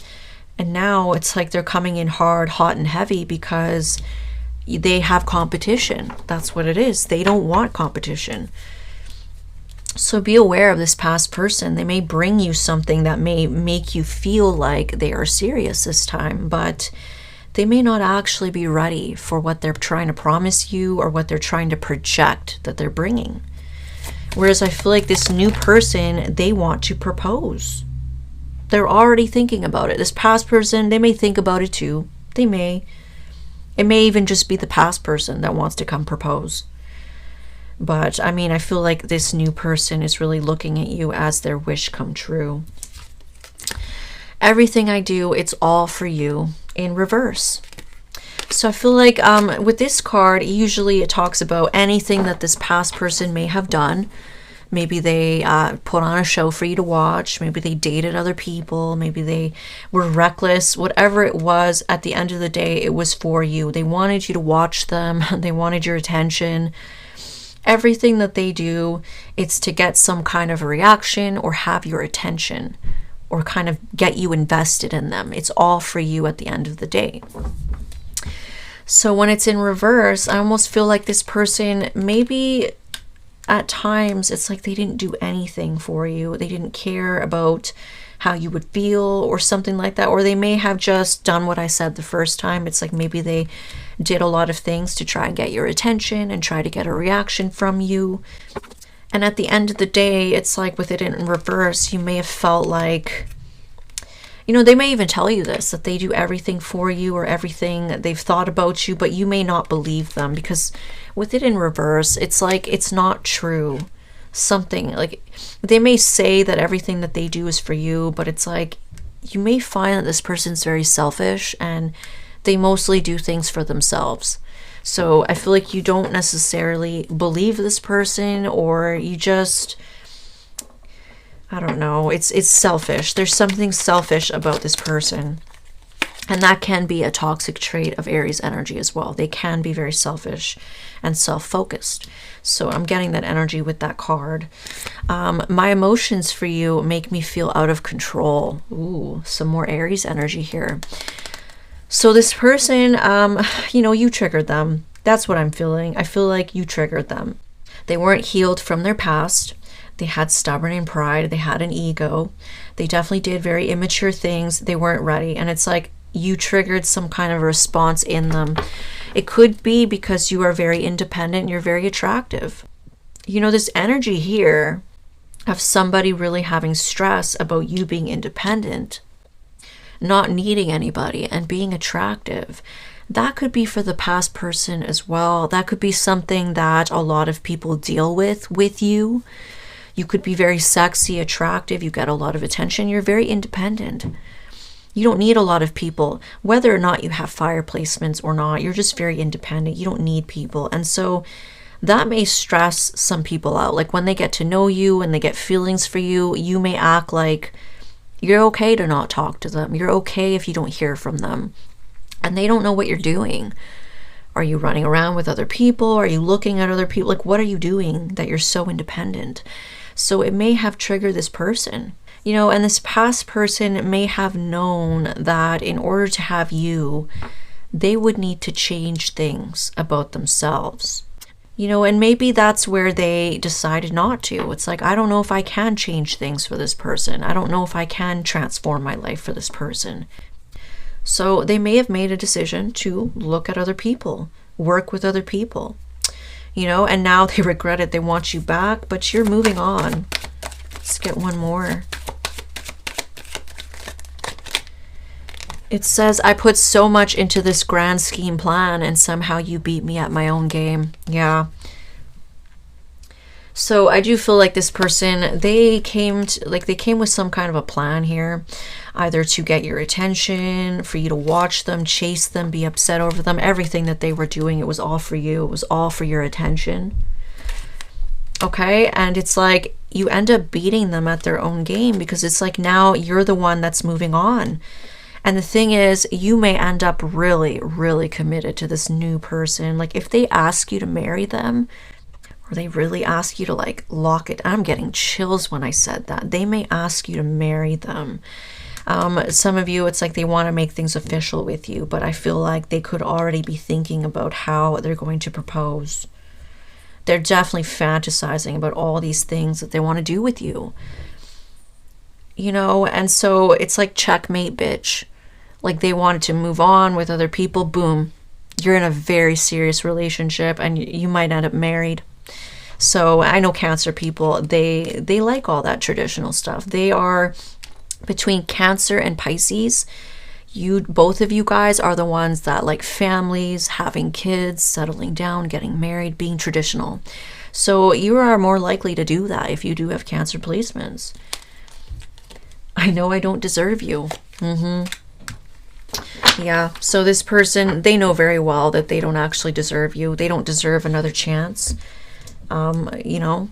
And now it's like they're coming in hard, hot, and heavy because they have competition. That's what it is. They don't want competition. So be aware of this past person. They may bring you something that may make you feel like they are serious this time, but they may not actually be ready for what they're trying to promise you or what they're trying to project that they're bringing. Whereas I feel like this new person, they want to propose. They're already thinking about it. This past person, they may think about it too. They may. It may even just be the past person that wants to come propose. But I feel like this new person is really looking at you as their wish come true. Everything I do, it's all for you in reverse. So I feel like with this card, usually it talks about anything that this past person may have done. Maybe they put on a show for you to watch. Maybe they dated other people. Maybe they were reckless. Whatever it was, at the end of the day, it was for you. They wanted you to watch them. They wanted your attention. Everything that they do, it's to get some kind of a reaction or have your attention or kind of get you invested in them. It's all for you at the end of the day. So when it's in reverse, I almost feel like this person maybe at times it's like they didn't do anything for you. They didn't care about how you would feel or something like that. Or they may have just done what I said the first time. It's like maybe they did a lot of things to try and get your attention and try to get a reaction from you. And at the end of the day, it's like with it in reverse, you may have felt like, they may even tell you this, that they do everything for you or everything that they've thought about you, but you may not believe them because with it in reverse, it's like it's not true. Something like they may say that everything that they do is for you, but it's like you may find that this person's very selfish and they mostly do things for themselves. So I feel like you don't necessarily believe this person, or you just, I don't know. It's selfish. There's something selfish about this person. And that can be a toxic trait of Aries energy as well. They can be very selfish and self-focused. So I'm getting that energy with that card. My emotions for you make me feel out of control. Ooh, some more Aries energy here. So this person, you know, you triggered them. That's what I'm feeling. I feel like you triggered them. They weren't healed from their past. They had stubborn and pride. They had an ego. They definitely did very immature things. They weren't ready. And it's like you triggered some kind of a response in them. It could be because you are very independent and you're very attractive. You know, this energy here of somebody really having stress about you being independent, not needing anybody, and being attractive. That could be for the past person as well. That could be something that a lot of people deal with you. You could be very sexy, attractive. You get a lot of attention. You're very independent. You don't need a lot of people, whether or not you have fire placements or not. You're just very independent. You don't need people. And so that may stress some people out. Like when they get to know you and they get feelings for you, you may act like you're okay to not talk to them. You're okay if you don't hear from them. And they don't know what you're doing. Are you running around with other people? Are you looking at other people? Like, what are you doing that you're so independent? So it may have triggered this person. You know, and this past person may have known that in order to have you, they would need to change things about themselves. You know, and maybe that's where they decided not to. It's like, I don't know if I can change things for this person. I don't know if I can transform my life for this person. So they may have made a decision to look at other people, work with other people, you know, and now they regret it. They want you back, but you're moving on. Let's get one more. It says, I put so much into this grand scheme plan and somehow you beat me at my own game. Yeah. So I do feel like this person, they came with some kind of a plan here, either to get your attention, for you to watch them, chase them, be upset over them. Everything that they were doing, it was all for you. It was all for your attention. Okay. And it's like you end up beating them at their own game because it's like now you're the one that's moving on. And the thing is, you may end up really, really committed to this new person. Like if they ask you to marry them, or they really ask you to like lock it. I'm getting chills when I said that. They may ask you to marry them. Some of you, it's like they want to make things official with you, but I feel like they could already be thinking about how they're going to propose. They're definitely fantasizing about all these things that they want to do with you. You know, and so it's like checkmate, bitch. Like they wanted to move on with other people. Boom. You're in a very serious relationship and you might end up married. So I know Cancer people, they like all that traditional stuff. They are between Cancer and Pisces. Both of you guys are the ones that like families, having kids, settling down, getting married, being traditional. So you are more likely to do that if you do have Cancer placements. I know I don't deserve you. Yeah, so this person, they know very well that they don't actually deserve you. They don't deserve another chance. You know,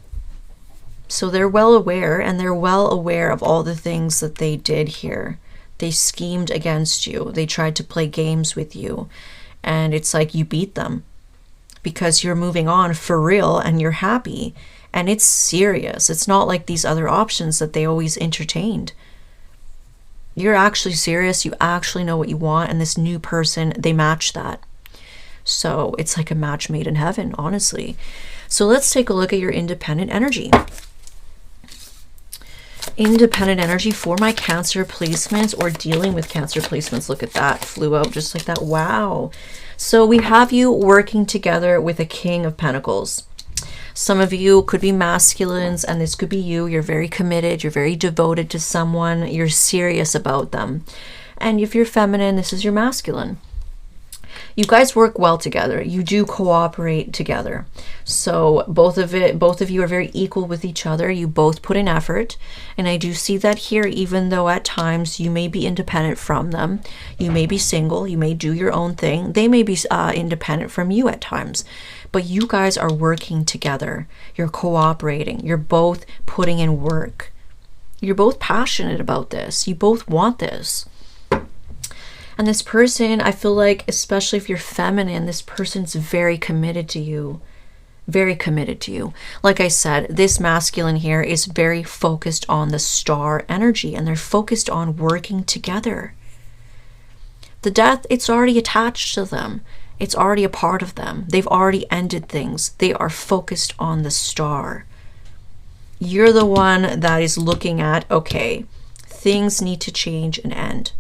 so they're well aware, and they're well aware of all the things that they did here. They schemed against you. They tried to play games with you. And it's like you beat them because you're moving on for real and you're happy. And it's serious. It's not like these other options that they always entertained. You're actually serious. You actually know what you want. And this new person, they match that. So it's like a match made in heaven, honestly. So let's take a look at your independent energy. Independent energy for my Cancer placements or dealing with Cancer placements. Look at that. Flew out just like that. Wow. So we have you working together with a King of Pentacles. Some of you could be masculines, and this could be you. You're very committed. You're very devoted to someone. You're serious about them. And if you're feminine, this is your masculine. You guys work well together. You do cooperate together. So both of you are very equal with each other. You both put in effort. And I do see that here, even though at times you may be independent from them. You may be single. You may do your own thing. They may be independent from you at times. But you guys are working together. You're cooperating. You're both putting in work. You're both passionate about this. You both want this. And this person, I feel like, especially if you're feminine, this person's very committed to you. Very committed to you. Like I said, this masculine here is very focused on the star energy, and they're focused on working together. The death, it's already attached to them. It's already a part of them. They've already ended things. They are focused on the star. You're the one that is looking at, okay, things need to change and end.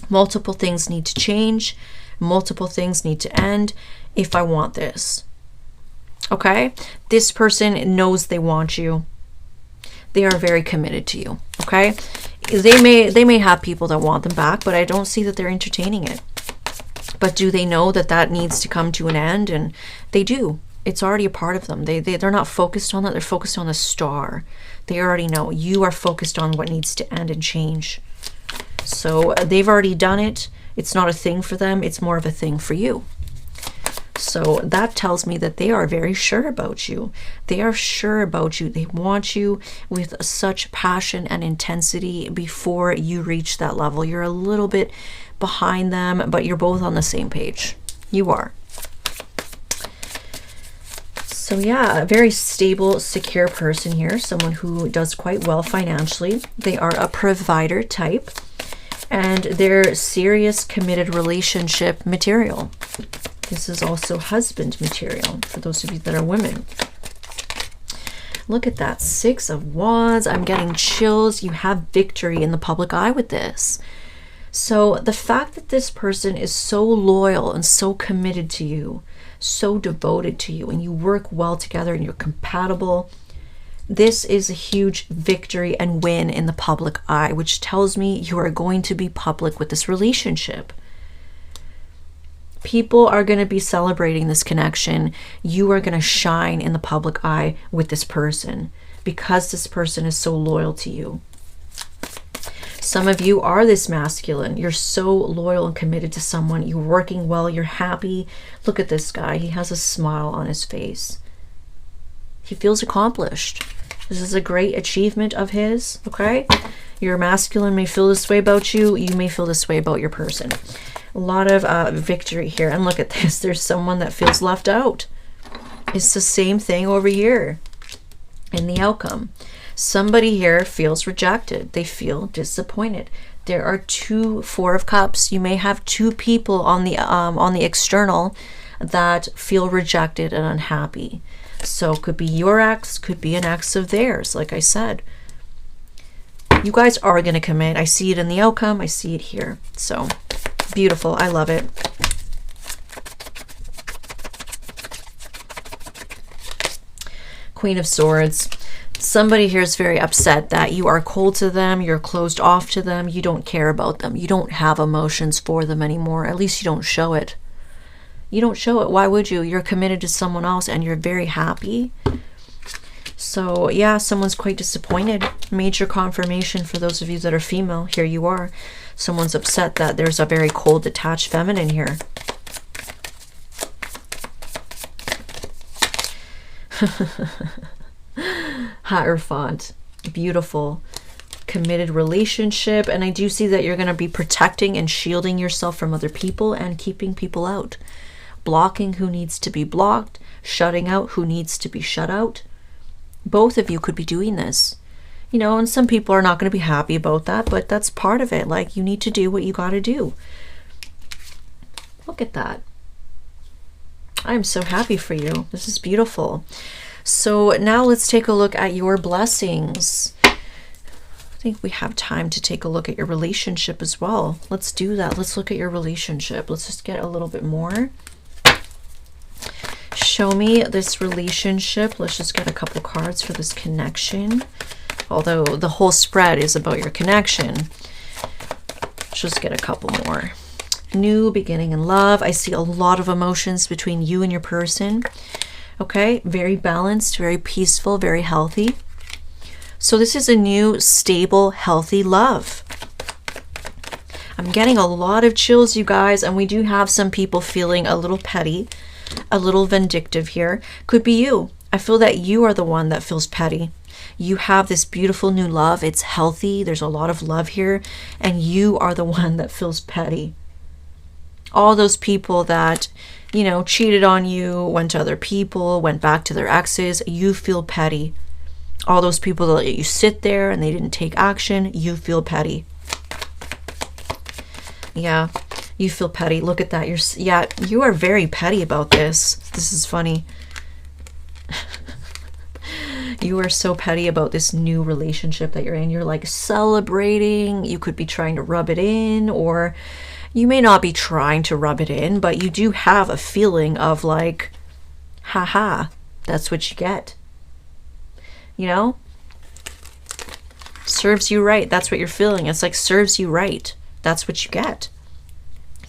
Multiple things need to change. Multiple things need to end if I want this. Okay? This person knows they want you. They are very committed to you. Okay? They may have people that want them back, but I don't see that they're entertaining it. But do they know that that needs to come to an end? And they do. It's already a part of them. They're not focused on that. They're focused on the star. They already know. You are focused on what needs to end and change. So they've already done it. It's not a thing for them. It's more of a thing for you. So that tells me that they are very sure about you. They are sure about you. They want you with such passion and intensity before you reach that level. You're a little bit behind them, but you're both on the same page. You are. So yeah, a very stable, secure person here. Someone who does quite well financially. They are a provider type. And they're serious, committed relationship material. This is also husband material for those of you that are women. Look at that, 6 of Wands. I'm getting chills. You have victory in the public eye with this. So the fact that this person is so loyal and so committed to you, so devoted to you, and you work well together and you're compatible, this is a huge victory and win in the public eye, which tells me you are going to be public with this relationship. People are going to be celebrating this connection. You are going to shine in the public eye with this person because this person is so loyal to you. Some of you are this masculine. You're so loyal and committed to someone. You're working well. You're happy. Look at this guy. He has a smile on his face. He feels accomplished. This is a great achievement of his, okay? Your masculine may feel this way about you. You may feel this way about your person. A lot of victory here. And look at this. There's someone that feels left out. It's the same thing over here in the outcome. Somebody here feels rejected. They feel disappointed. There are 2 4 of Cups. You may have 2 people on the external that feel rejected and unhappy. So it could be your ex, could be an ex of theirs, like I said. You guys are going to commit. I see it in the outcome. I see it here. So beautiful. I love it. Queen of Swords. Somebody here is very upset that you are cold to them. You're closed off to them. You don't care about them. You don't have emotions for them anymore. At least you don't show it. You don't show it. Why would you? You're committed to someone else and you're very happy. So yeah, someone's quite disappointed. Major confirmation for those of you that are female. Here you are. Someone's upset that there's a very cold, detached feminine here. Hierophant. Beautiful. Committed relationship. And I do see that you're going to be protecting and shielding yourself from other people and keeping people out. Blocking who needs to be blocked. Shutting out who needs to be shut out. Both of you could be doing this. You know, and some people are not going to be happy about that, but that's part of it. Like, you need to do what you got to do. Look at that. I'm so happy for you. This is beautiful. So now let's take a look at your blessings. I think we have time to take a look at your relationship as well. Let's do that. Let's look at your relationship. Let's just get a little bit more. Show me this relationship. Let's just get a couple cards for this connection. Although the whole spread is about your connection. Let's just get a couple more. New beginning in love. I see a lot of emotions between you and your person. Okay, very balanced, very peaceful, very healthy. So this is a new, stable, healthy love. I'm getting a lot of chills, you guys, and we do have some people feeling a little petty, a little vindictive here. Could be you. I feel that you are the one that feels petty. You have this beautiful new love. It's healthy. There's a lot of love here. And you are the one that feels petty. All those people that, you know, cheated on you, went to other people, went back to their exes, you feel petty. All those people that let you sit there and they didn't take action, you feel petty. Yeah, you feel petty. Look at that. You are very petty about this. This is funny. You are so petty about this new relationship that you're in. You're like celebrating. You could be trying to rub it in, or you may not be trying to rub it in, but you do have a feeling of like, haha, that's what you get. You know? Serves you right. That's what you're feeling. It's like, serves you right. That's what you get.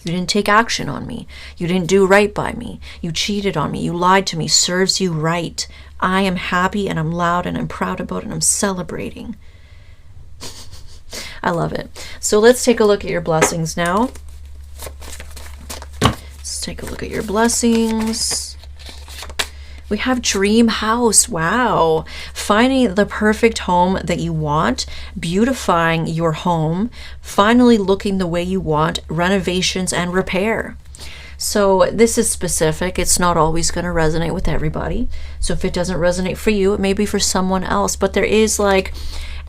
You didn't take action on me. You didn't do right by me. You cheated on me. You lied to me. Serves you right. I am happy and I'm loud and I'm proud about it and I'm celebrating. I love it. So let's take a look at your blessings now. Let's take a look at your blessings. We have dream house. Wow. Finding the perfect home that you want, beautifying your home, finally looking the way you want, renovations and repair. So this is specific. It's not always going to resonate with everybody. So if it doesn't resonate for you, it may be for someone else. But there is like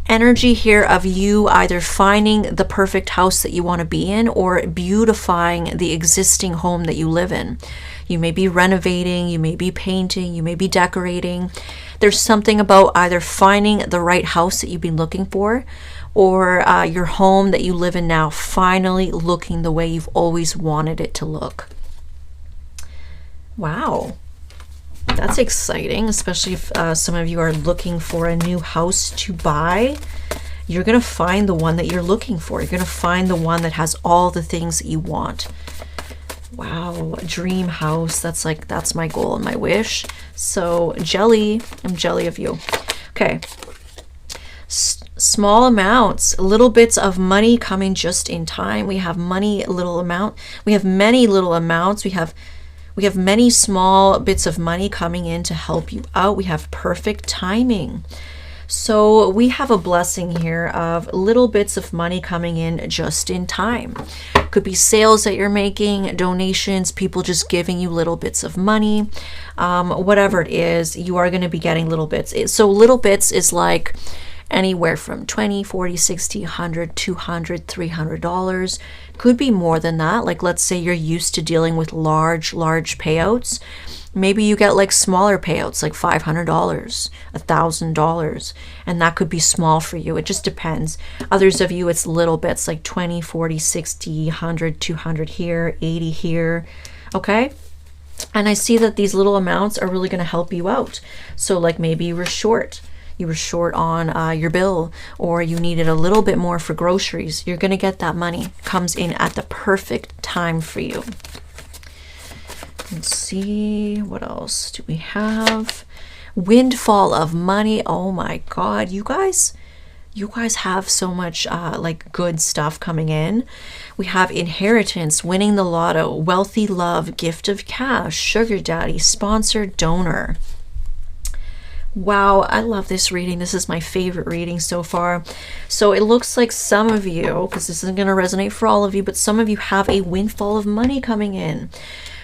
energy here of you either finding the perfect house that you want to be in or beautifying the existing home that you live in. You may be renovating, you may be painting, you may be decorating. There's something about either finding the right house that you've been looking for, or your home that you live in now finally looking the way you've always wanted it to look. Wow. That's exciting, especially if some of you are looking for a new house to buy. You're going to find the one that you're looking for. You're going to find the one that has all the things that you want. Wow, dream house. That's my goal and my wish. So jelly, I'm jelly of you. Okay. Small amounts, little bits of money coming just in time. We have money, little amount. We have many little amounts. We have many small bits of money coming in to help you out. We have perfect timing. So we have a blessing here of little bits of money coming in just in time. Could be sales that you're making, donations, people just giving you little bits of money. Whatever it is, you are going to be getting little bits. So little bits is like anywhere from $20, $40, $60, $100, $200, $300. Could be more than that. Like let's say you're used to dealing with large payouts. Maybe you get like smaller payouts, like $500, $1,000, and that could be small for you. It just depends. Others of you, it's little bits like 20, 40, 60, 100, 200 here, 80 here. Okay. And I see that these little amounts are really going to help you out. So like maybe you were short on your bill, or you needed a little bit more for groceries. You're going to get that money. Comes in at the perfect time for you. Let's see, what else do we have? Windfall of money. Oh my God, you guys have so much like good stuff coming in. We have inheritance, winning the lotto, wealthy love, gift of cash, sugar daddy, sponsored donor. Wow, I love this reading. This is my favorite reading so far. So it looks like some of you, because this isn't going to resonate for all of you, but some of you have a windfall of money coming in.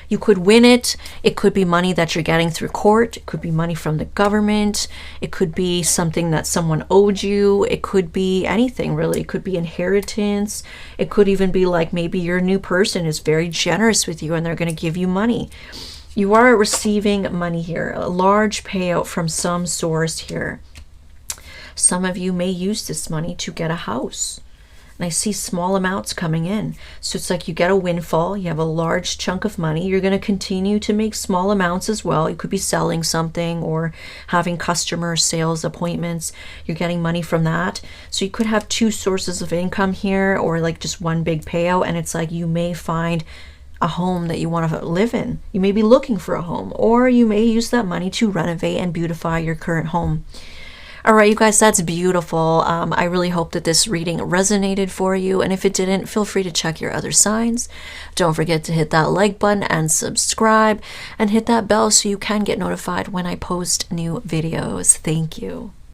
You could win it. It could be money that you're getting through court. It could be money from the government. It could be something that someone owed you. It could be anything, really. It could be inheritance. It could even be like maybe your new person is very generous with you and they're going to give you money. You are receiving money here, a large payout from some source here. Some of you may use this money to get a house. And I see small amounts coming in. So it's like you get a windfall, you have a large chunk of money. You're going to continue to make small amounts as well. You could be selling something or having customer sales appointments. You're getting money from that. So you could have two sources of income here, or like just one big payout. And it's like you may find a home that you want to live in. You may be looking for a home, or you may use that money to renovate and beautify your current home. All right, you guys, that's beautiful. I really hope that this reading resonated for you. And if it didn't, feel free to check your other signs. Don't forget to hit that like button and subscribe and hit that bell so you can get notified when I post new videos. Thank you.